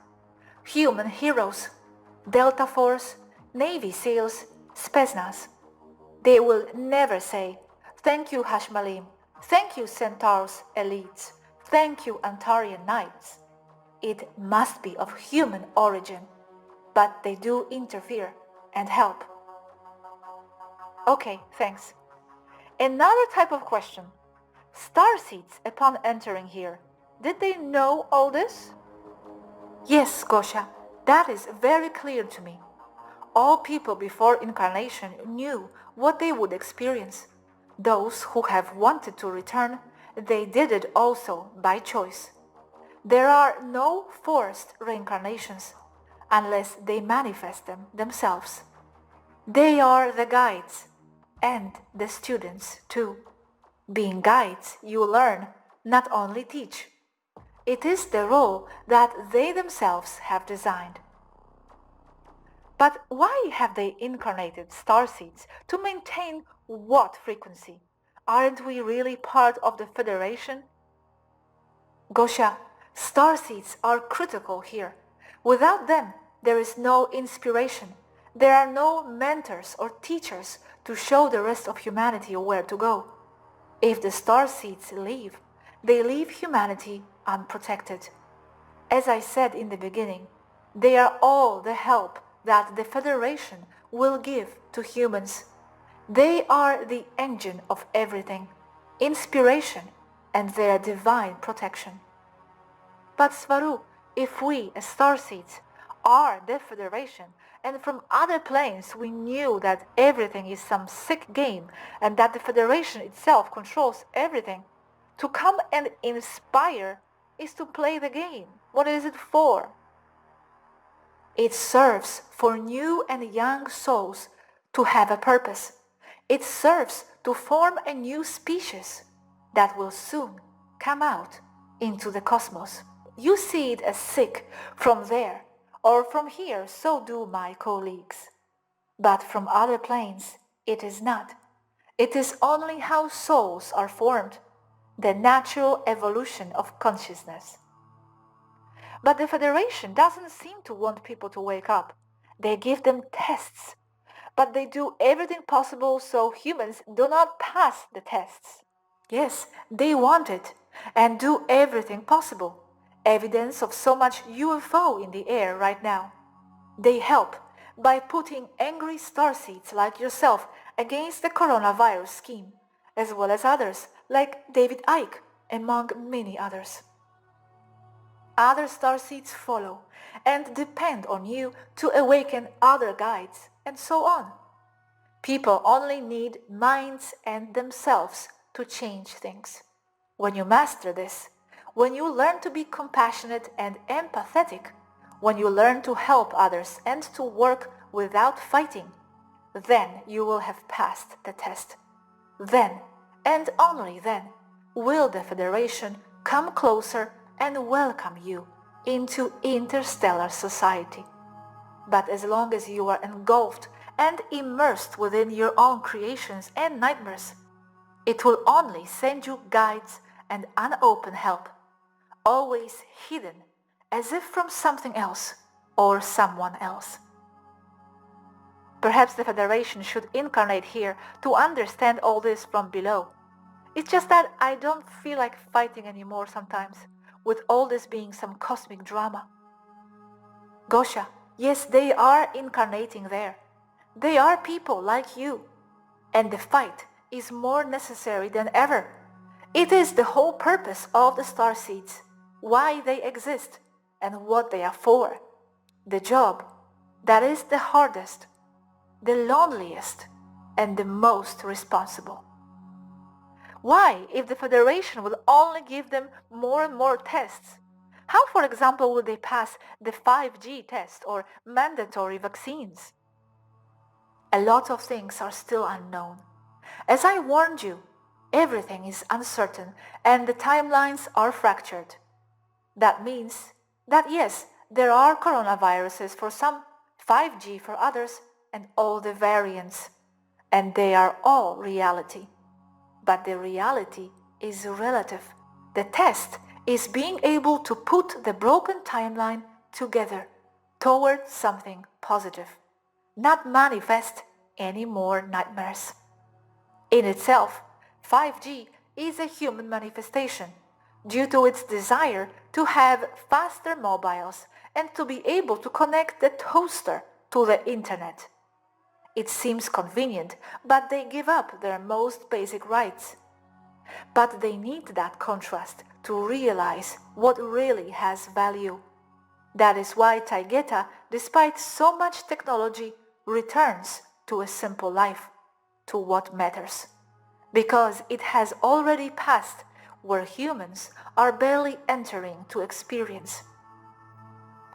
Human heroes, Delta Force, Navy SEALs, Spetsnaz. They will never say, "Thank you Hashmalim, thank you Centaurs elites, thank you Ontarian Knights." It must be of human origin, but they do interfere and help. Okay, thanks. Another type of question. Starseeds upon entering here, did they know all this? Yes, Gosha, that is very clear to me. All people before incarnation knew what they would experience. Those who have wanted to return, they did it also by choice. There are no forced reincarnations unless they manifest them themselves. They are the guides and the students too. Being guides, you learn, not only teach. It is the role that they themselves have designed. But why have they incarnated starseeds? To maintain what frequency? Aren't we really part of the Federation? Gosha, starseeds are critical here. Without them, there is no inspiration. There are no mentors or teachers to show the rest of humanity where to go. If the starseeds leave, they leave humanity unprotected. As I said in the beginning, they are all the help that the Federation will give to humans. They are the engine of everything, inspiration, and their divine protection. But Svaru, if we, as starseeds, are the Federation, and from other planes we knew that everything is some sick game and that the Federation itself controls everything, to come and inspire is to play the game. What is it for? It serves for new and young souls to have a purpose. It serves to form a new species that will soon come out into the cosmos. You see it as sick from there or from here, so do my colleagues. But from other planes, it is not. It is only how souls are formed, the natural evolution of consciousness. But the Federation doesn't seem to want people to wake up. They give them tests, but they do everything possible so humans do not pass the tests. Yes, they want it, and do everything possible. Evidence of so much UFO in the air right now. They help by putting angry starseeds like yourself against the coronavirus scheme, as well as others like David Icke, among many others. Other starseeds follow and depend on you to awaken other guides, and so on. People only need minds and themselves to change things. When you master this, when you learn to be compassionate and empathetic, when you learn to help others and to work without fighting, then you will have passed the test. Then, and only then, will the Federation come closer and welcome you into interstellar society. But as long as you are engulfed and immersed within your own creations and nightmares, it will only send you guides and unopened help, always hidden as if from something else or someone else. Perhaps the Federation should incarnate here to understand all this from below. It's just that I don't feel like fighting anymore sometimes, with all this being some cosmic drama. Gosha, yes, they are incarnating there. They are people like you. And the fight is more necessary than ever. It is the whole purpose of the starseeds, why they exist and what they are for. The job that is the hardest, the loneliest, and the most responsible. Why, if the Federation would only give them more and more tests? How, for example, would they pass the 5G test or mandatory vaccines? A lot of things are still unknown. As I warned you, everything is uncertain and the timelines are fractured. That means that yes, there are coronaviruses for some, 5G for others, and all the variants, and they are all reality. But the reality is relative. The test is being able to put the broken timeline together toward something positive, not manifest any more nightmares. In itself, 5G is a human manifestation due to its desire to have faster mobiles and to be able to connect the toaster to the internet. It seems convenient, but they give up their most basic rights. But they need that contrast to realize what really has value. That is why Taygeta, despite so much technology, returns to a simple life, to what matters. Because it has already passed where humans are barely entering to experience.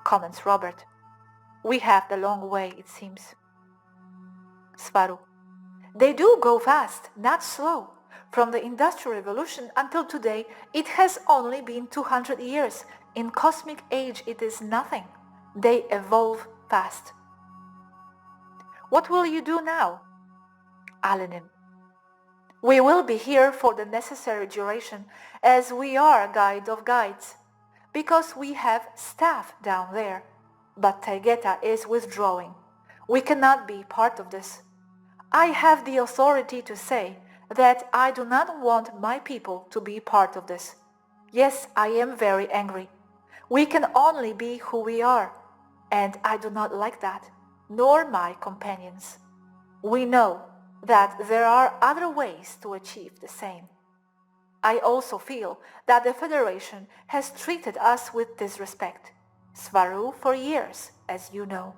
Comments Robert. We have the long way, it seems. Svaru. They do go fast, not slow. From the Industrial Revolution until today, it has only been 200 years. In cosmic age, it is nothing. They evolve fast. What will you do now? Alenim. We will be here for the necessary duration, as we are a guide of guides, because we have staff down there. But Taygeta is withdrawing. We cannot be part of this. I have the authority to say that I do not want my people to be part of this. Yes, I am very angry. We can only be who we are, and I do not like that, nor my companions. We know that there are other ways to achieve the same. I also feel that the Federation has treated us with disrespect. Svaru for years, as you know.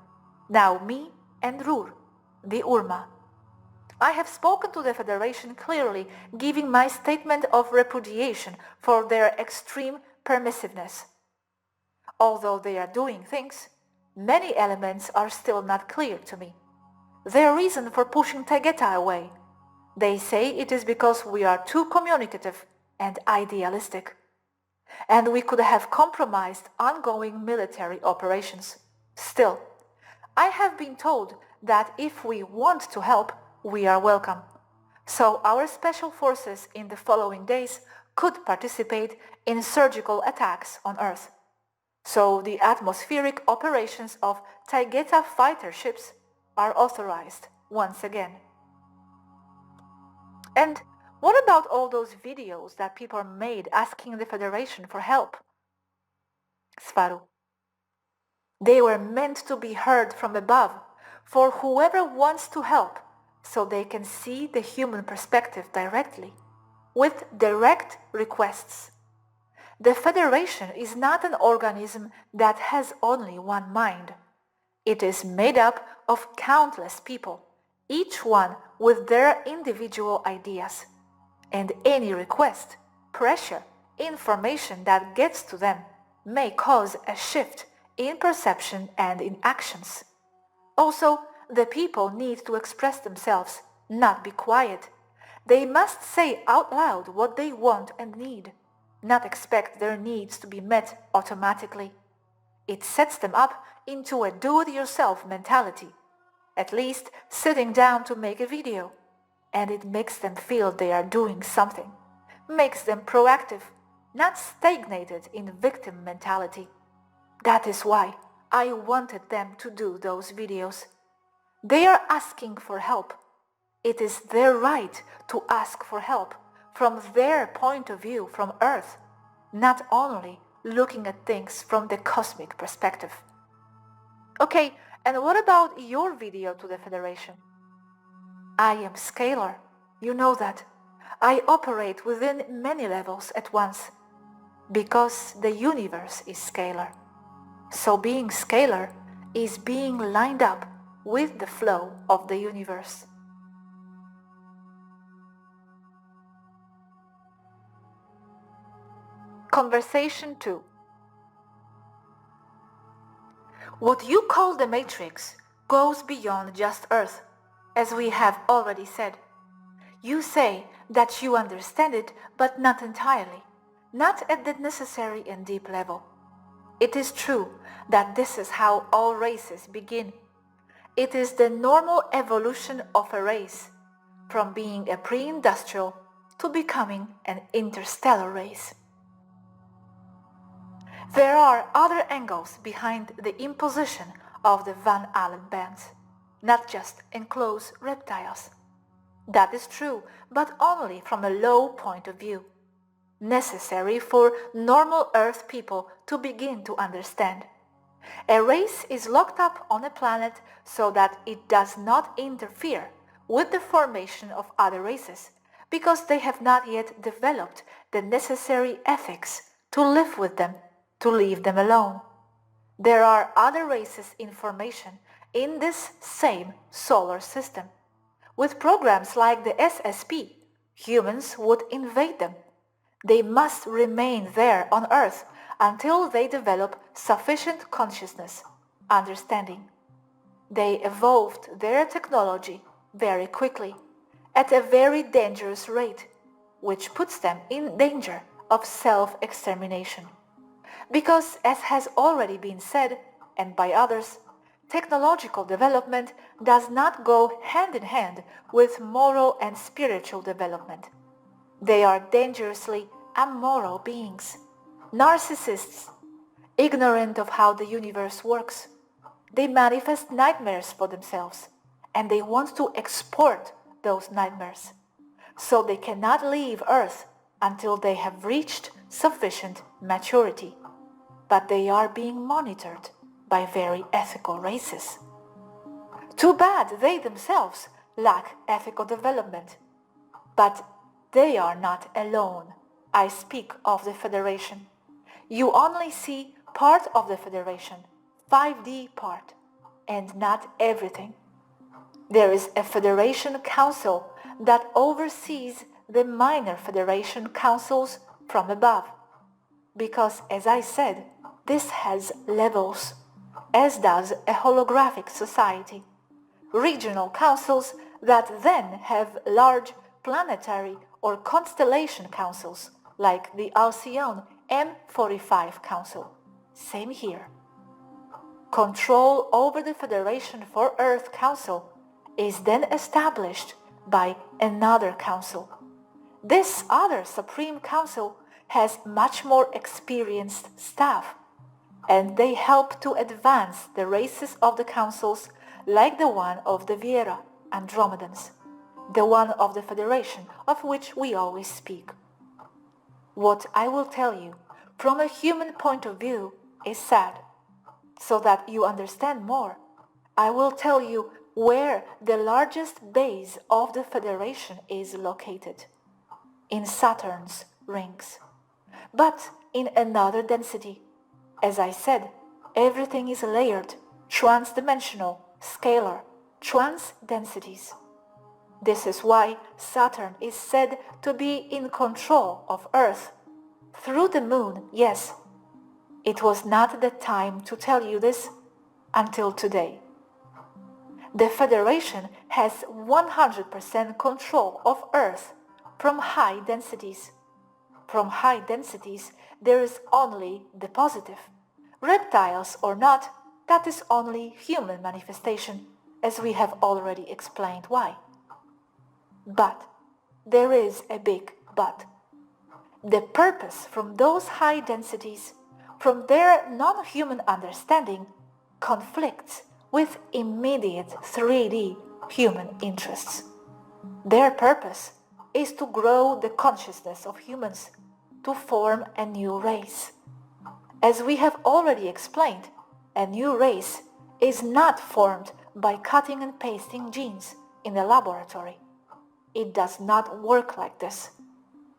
Now me and Rur, the Urma. I have spoken to the Federation clearly, giving my statement of repudiation for their extreme permissiveness. Although they are doing things, many elements are still not clear to me. Their reason for pushing Taygeta away. They say it is because we are too communicative and idealistic. And we could have compromised ongoing military operations. Still, I have been told that if we want to help, we are welcome. So our special forces in the following days could participate in surgical attacks on Earth. So the atmospheric operations of Taygeta fighter ships are authorized once again. And what about all those videos that people made asking the Federation for help? Svaru. They were meant to be heard from above for whoever wants to help, so they can see the human perspective directly, with direct requests. The Federation is not an organism that has only one mind. It is made up of countless people, each one with their individual ideas, and any request, pressure, information that gets to them may cause a shift in perception and in actions. Also, the people need to express themselves, not be quiet. They must say out loud what they want and need, not expect their needs to be met automatically. It sets them up into a do-it-yourself mentality, at least sitting down to make a video, and it makes them feel they are doing something, makes them proactive, not stagnated in victim mentality. That is why I wanted them to do those videos. They are asking for help. It is their right to ask for help from their point of view from Earth, not only looking at things from the cosmic perspective. Okay, and what about your video to the Federation? I am scalar, you know that. I operate within many levels at once, because the universe is scalar. So being scalar is being lined up with the flow of the universe. Conversation 2. What you call the matrix goes beyond just Earth, as we have already said. You say that you understand it, but not entirely, not at the necessary and deep level. It is true that this is how all races begin. It is the normal evolution of a race, from being a pre-industrial to becoming an interstellar race. There are other angles behind the imposition of the Van Allen bands, not just enclosed reptiles. That is true, but only from a low point of view, necessary for normal Earth people to begin to understand. A race is locked up on a planet so that it does not interfere with the formation of other races, because they have not yet developed the necessary ethics to live with them, to leave them alone. There are other races in formation in this same solar system. With programs like the SSP, humans would invade them. They must remain there on Earth until they develop sufficient consciousness, understanding. They evolved their technology very quickly, at a very dangerous rate, which puts them in danger of self-extermination. Because, as has already been said, and by others, technological development does not go hand in hand with moral and spiritual development. They are dangerously amoral beings, narcissists, ignorant of how the universe works. They manifest nightmares for themselves, and they want to export those nightmares. So they cannot leave Earth until they have reached sufficient maturity. But they are being monitored by very ethical races. Too bad they themselves lack ethical development. But they are not alone. I speak of the Federation. You only see part of the Federation, 5D part, and not everything. There is a Federation Council that oversees the minor Federation Councils from above. Because, as I said, this has levels, as does a holographic society. Regional councils that then have large planetary or constellation councils, like the Alcyon M45 Council. Same here. Control over the Federation for Earth Council is then established by another council. This other Supreme Council has much more experienced staff, and they help to advance the races of the councils, like the one of the Viera, Andromedans, the one of the Federation of which we always speak. What I will tell you from a human point of view is sad. So that you understand more, I will tell you where the largest base of the Federation is located. In Saturn's rings. But in another density. As I said, everything is layered, trans-dimensional, scalar, trans-densities. This is why Saturn is said to be in control of Earth. Through the moon, yes. It was not the time to tell you this until today. The Federation has 100% control of Earth from high densities. From high densities, there is only the positive. Reptiles or not, that is only human manifestation, as we have already explained why. But there is a big but. The purpose from those high densities, from their non-human understanding, conflicts with immediate 3D human interests. Their purpose is to grow the consciousness of humans, to form a new race. As we have already explained, a new race is not formed by cutting and pasting genes in a laboratory. It does not work like this.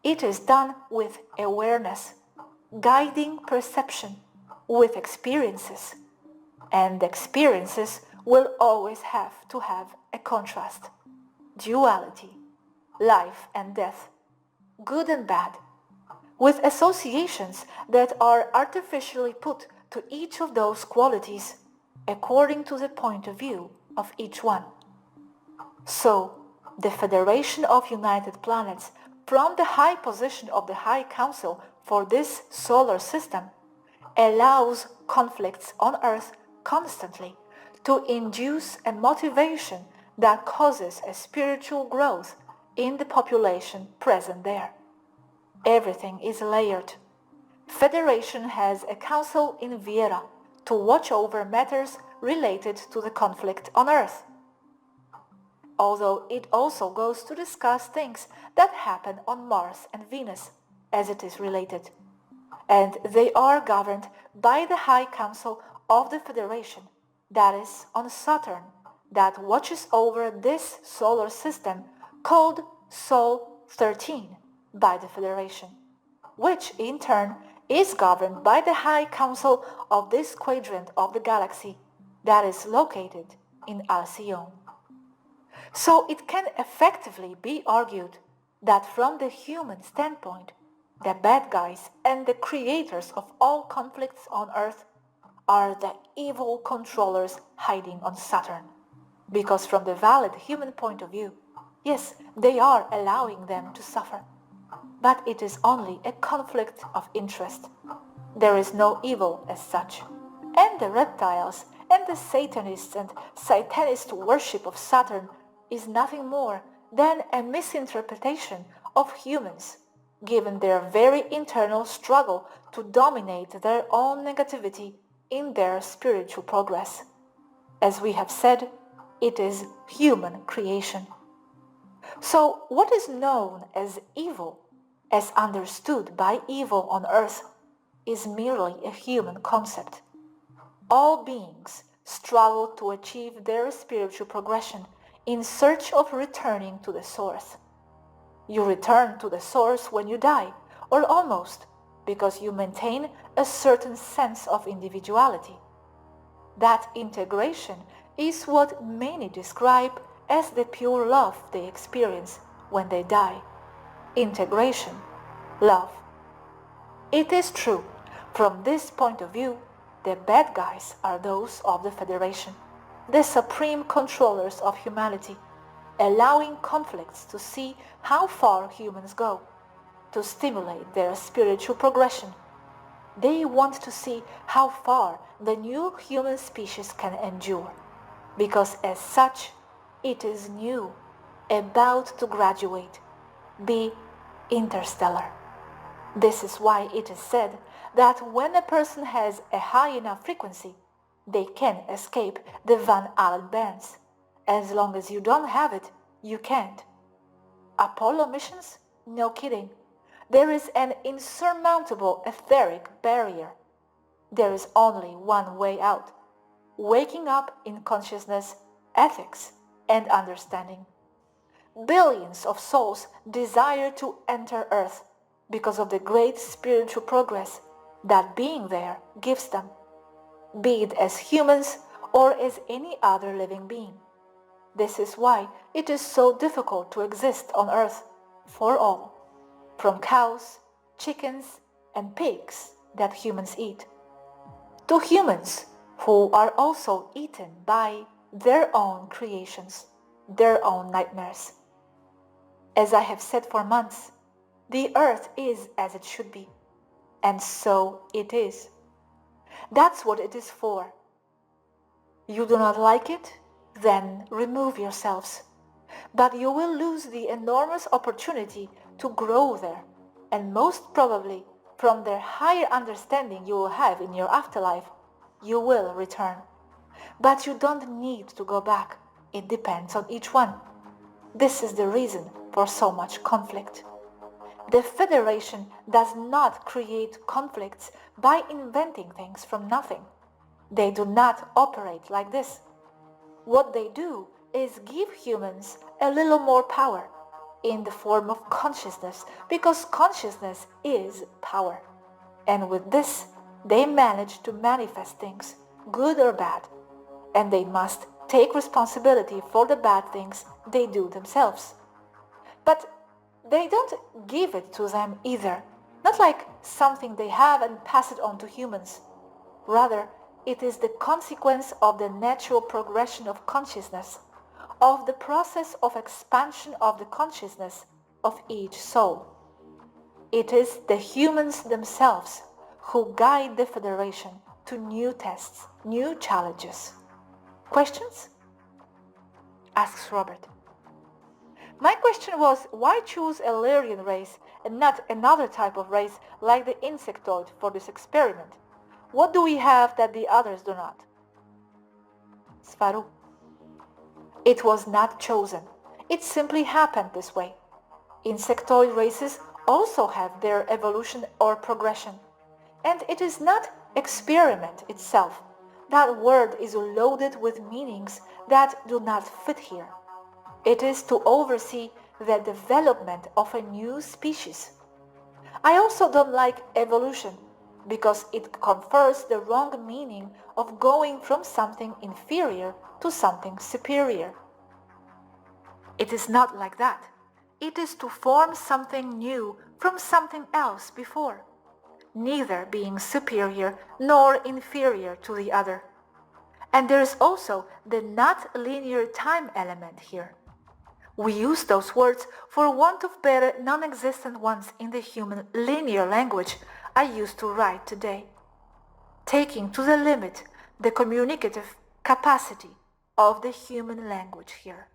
It is done with awareness, guiding perception, with experiences. And experiences will always have to have a contrast, duality, life and death, good and bad, with associations that are artificially put to each of those qualities according to the point of view of each one. So, the Federation of United Planets, from the high position of the High Council for this solar system, allows conflicts on Earth constantly to induce a motivation that causes a spiritual growth in the population present there. Everything is layered. Federation has a council in Viera to watch over matters related to the conflict on Earth, although it also goes to discuss things that happen on Mars and Venus, as it is related, and they are governed by the High Council of the Federation, that is on Saturn, that watches over this solar system called Sol 13 by the Federation, which in turn is governed by the High Council of this quadrant of the galaxy that is located in Alcyone. So it can effectively be argued that from the human standpoint, the bad guys and the creators of all conflicts on Earth are the evil controllers hiding on Saturn. Because from the valid human point of view, yes, they are allowing them to suffer. But it is only a conflict of interest. There is no evil as such. And the reptiles and the Satanists and Satanist worship of Saturn is nothing more than a misinterpretation of humans, given their very internal struggle to dominate their own negativity in their spiritual progress. As we have said, it is human creation. So what is known as evil, as understood by evil on Earth, is merely a human concept. All beings struggle to achieve their spiritual progression in search of returning to the source. You return to the source when you die, or almost, because you maintain a certain sense of individuality. That integration is what many describe as the pure love they experience when they die. Integration, love. It is true, from this point of view, the bad guys are those of the Federation, the supreme controllers of humanity, allowing conflicts to see how far humans go, to stimulate their spiritual progression. They want to see how far the new human species can endure, because as such, it is new, about to graduate, be interstellar. This is why it is said that when a person has a high enough frequency, they can escape the Van Allen bands. As long as you don't have it, you can't. Apollo missions? No kidding. There is an insurmountable etheric barrier. There is only one way out: waking up in consciousness, ethics, and understanding. Billions of souls desire to enter Earth because of the great spiritual progress that being there gives them, be it as humans or as any other living being. This is why it is so difficult to exist on earth for all, from cows, chickens, and pigs that humans eat, to humans who are also eaten by their own creations, their own nightmares. As I have said for months, the earth is as it should be, and so it is. That's what it is for. You do not like it? Then remove yourselves. But you will lose the enormous opportunity to grow there, and most probably from the higher understanding you will have in your afterlife, you will return. But you don't need to go back. It depends on each one. This is the reason for so much conflict. The Federation does not create conflicts by inventing things from nothing. They do not operate like this. What they do is give humans a little more power in the form of consciousness, because consciousness is power. And with this, they manage to manifest things, good or bad, and they must take responsibility for the bad things they do themselves. But they don't give it to them either, not like something they have and pass it on to humans. Rather, it is the consequence of the natural progression of consciousness, of the process of expansion of the consciousness of each soul. It is the humans themselves who guide the Federation to new tests, new challenges. Questions? Asks Robert. My question was, why choose a Lyrian race and not another type of race like the insectoid for this experiment? What do we have that the others do not? Svaru. It was not chosen. It simply happened this way. Insectoid races also have their evolution or progression. And it is not experiment itself. That word is loaded with meanings that do not fit here. It is to oversee the development of a new species. I also don't like evolution, because it confers the wrong meaning of going from something inferior to something superior. It is not like that. It is to form something new from something else before, neither being superior nor inferior to the other. And there is also the not linear time element here. We use those words for want of better non-existent ones in the human linear language I used to write today, taking to the limit the communicative capacity of the human language here.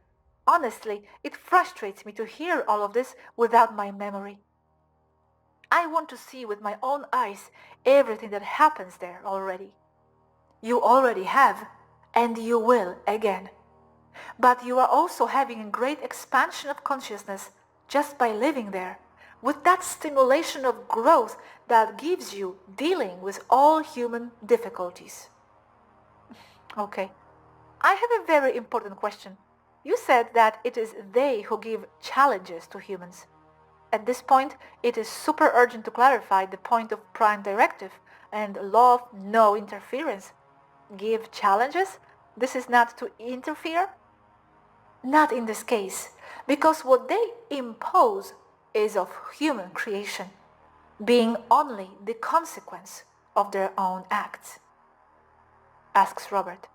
Honestly, it frustrates me to hear all of this without my memory. I want to see with my own eyes everything that happens there already. You already have, and you will again. But you are also having a great expansion of consciousness just by living there, with that stimulation of growth that gives you dealing with all human difficulties. Okay, I have a very important question. You said that it is they who give challenges to humans. At this point, it is super urgent to clarify the point of prime directive and law of no interference. Give challenges? This is not to interfere? Not in this case, because what they impose is of human creation, being only the consequence of their own acts. Asks Robert.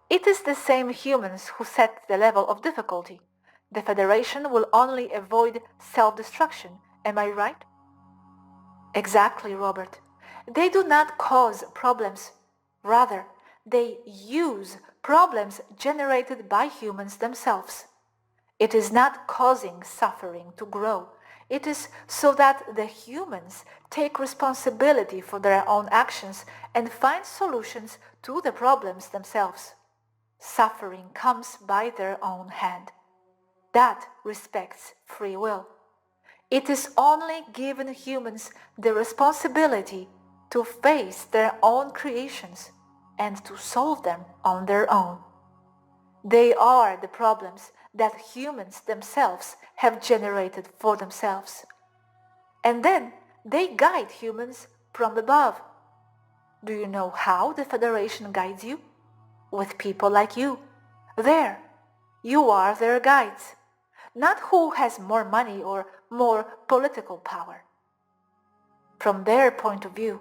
It is the same humans who set the level of difficulty. The Federation will only avoid self-destruction, am I right? Exactly, Robert. They do not cause problems. Rather, they use problems generated by humans themselves. It is not causing suffering to grow. It is so that the humans take responsibility for their own actions and find solutions to the problems themselves. Suffering comes by their own hand. That respects free will. It is only given humans the responsibility to face their own creations and to solve them on their own. They are the problems that humans themselves have generated for themselves. And then they guide humans from above. Do you know how the Federation guides you? With people like you. There. You are their guides, not who has more money or more political power. From their point of view,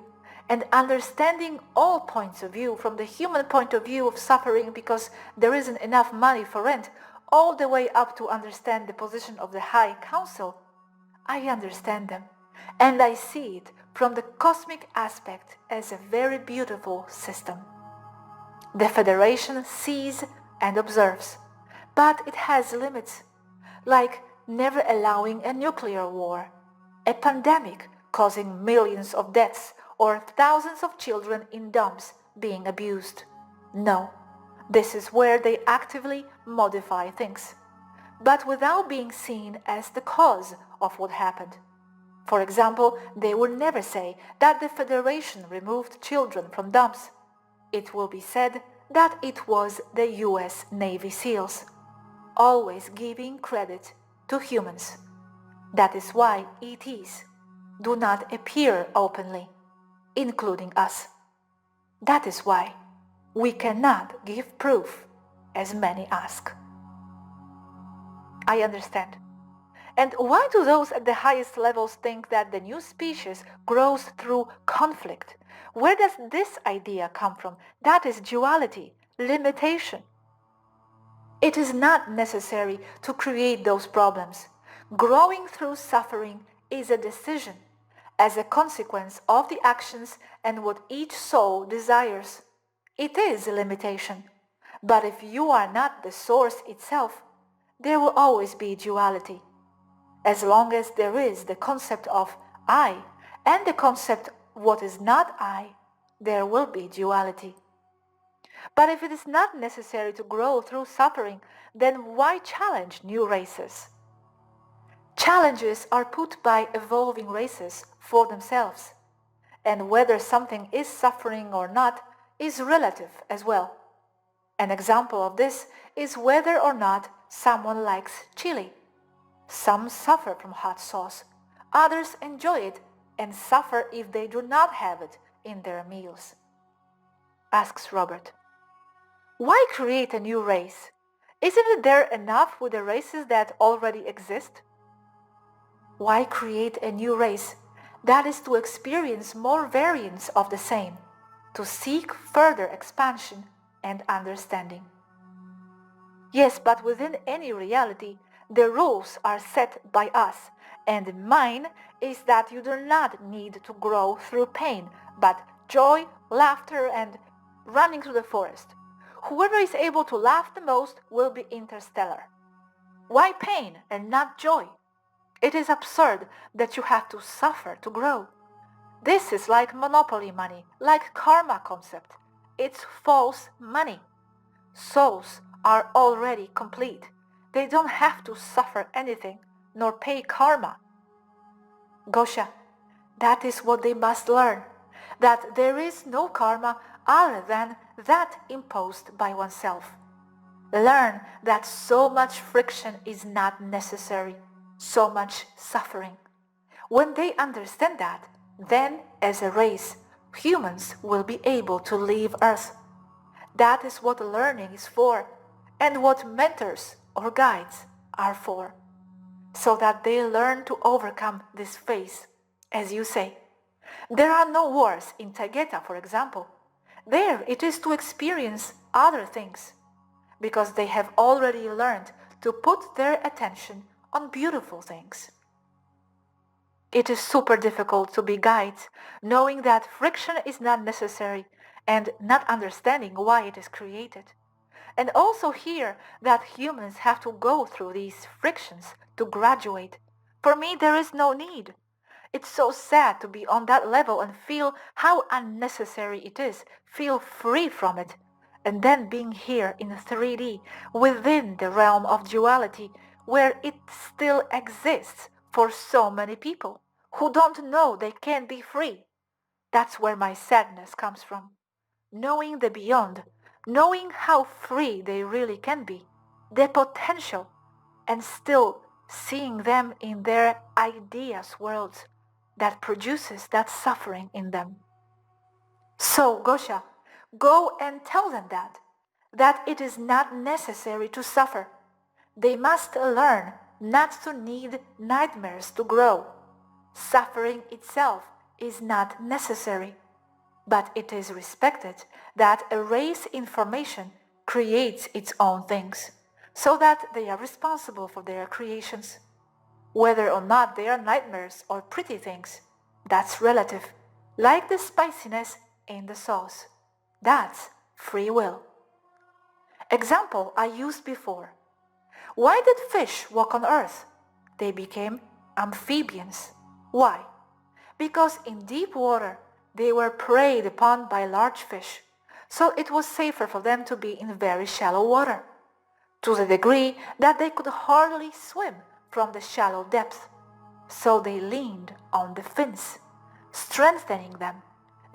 and understanding all points of view from the human point of view of suffering because there isn't enough money for rent, all the way up to understand the position of the High Council, I understand them, and I see it from the cosmic aspect as a very beautiful system. The Federation sees and observes, but it has limits, like never allowing a nuclear war, a pandemic causing millions of deaths, or thousands of children in dumps being abused. No, this is where they actively modify things, but without being seen as the cause of what happened. For example, they would never say that the Federation removed children from dumps. It will be said that it was the US Navy SEALs, always giving credit to humans. That is why ETs do not appear openly, including us. That is why we cannot give proof, as many ask. I understand. And why do those at the highest levels think that the new species grows through conflict? Where does this idea come from? That is duality, limitation. It is not necessary to create those problems. Growing through suffering is a decision, as a consequence of the actions and what each soul desires. It is a limitation. But if you are not the source itself, there will always be duality. As long as there is the concept of I and the concept what is not I, there will be duality. But if it is not necessary to grow through suffering, then why challenge new races? Challenges are put by evolving races for themselves, and whether something is suffering or not is relative as well. An example of this is whether or not someone likes chili. Some suffer from hot sauce, others enjoy it and suffer if they do not have it in their meals. Asks Robert. Why create a new race? Isn't it there enough with the races that already exist? Why create a new race? That is to experience more variants of the same, to seek further expansion and understanding. Yes, but within any reality, the rules are set by us, and mine is that you do not need to grow through pain, but joy, laughter, and running through the forest. Whoever is able to laugh the most will be interstellar. Why pain and not joy? It is absurd that you have to suffer to grow. This is like monopoly money, like karma concept. It's false money. Souls are already complete. They don't have to suffer anything, nor pay karma. Gosha, that is what they must learn, that there is no karma other than that imposed by oneself. Learn that so much friction is not necessary, so much suffering. When they understand that, then as a race, humans will be able to leave Earth. That is what learning is for, and what mentors or guides are for, so that they learn to overcome this phase, as you say. There are no wars in Taygeta, for example. There it is to experience other things, because they have already learned to put their attention on beautiful things. It is super difficult to be guides, knowing that friction is not necessary and not understanding why it is created. And also hear that humans have to go through these frictions to graduate. For me, there is no need. It's so sad to be on that level and feel how unnecessary it is, feel free from it, and then being here in 3D, within the realm of duality, where it still exists for so many people who don't know they can be free. That's where my sadness comes from. Knowing the beyond, knowing how free they really can be, their potential, and still seeing them in their ideas worlds that produces that suffering in them. So, Gosha, go and tell them that it is not necessary to suffer, They must learn not to need nightmares to grow. Suffering itself is not necessary, but it is respected that erase information creates its own things, so that they are responsible for their creations. Whether or not they are nightmares or pretty things, that's relative, like the spiciness in the sauce. That's free will. Example I used before. Why did fish walk on earth? They became amphibians. Why? Because in deep water they were preyed upon by large fish, so it was safer for them to be in very shallow water, to the degree that they could hardly swim from the shallow depth. So they leaned on the fins, strengthening them.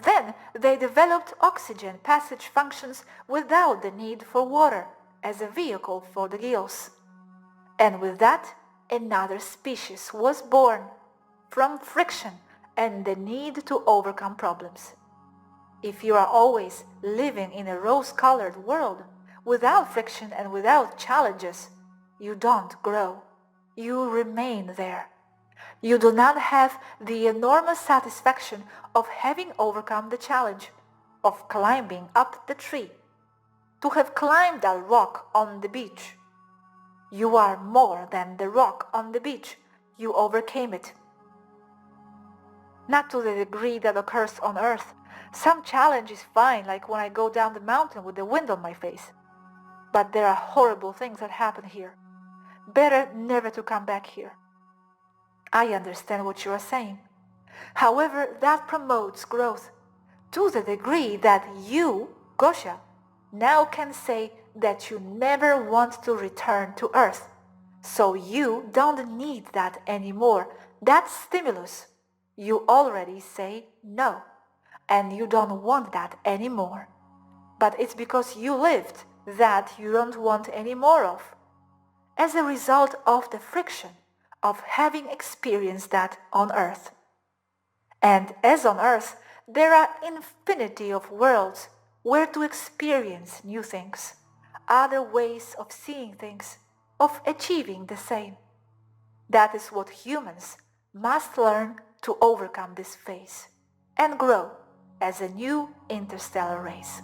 Then they developed oxygen passage functions without the need for water as a vehicle for the gills. And with that, another species was born from friction and the need to overcome problems. If you are always living in a rose-colored world, without friction and without challenges, you don't grow. You remain there. You do not have the enormous satisfaction of having overcome the challenge, of climbing up the tree, to have climbed that rock on the beach. You are more than the rock on the beach. You overcame it. Not to the degree that occurs on earth. Some challenge is fine, like when I go down the mountain with the wind on my face. But there are horrible things that happen here. Better never to come back here. I understand what you are saying. However, that promotes growth to the degree that you, Gosha, now can say that you never want to return to earth. So you don't need that anymore, that stimulus. You already say no, and you don't want that anymore. But it's because you lived that you don't want any more of, as a result of the friction of having experienced that on earth. And as on earth, there are infinity of worlds where to experience new things, other ways of seeing things, of achieving the same. That is what humans must learn to overcome this phase and grow as a new interstellar race.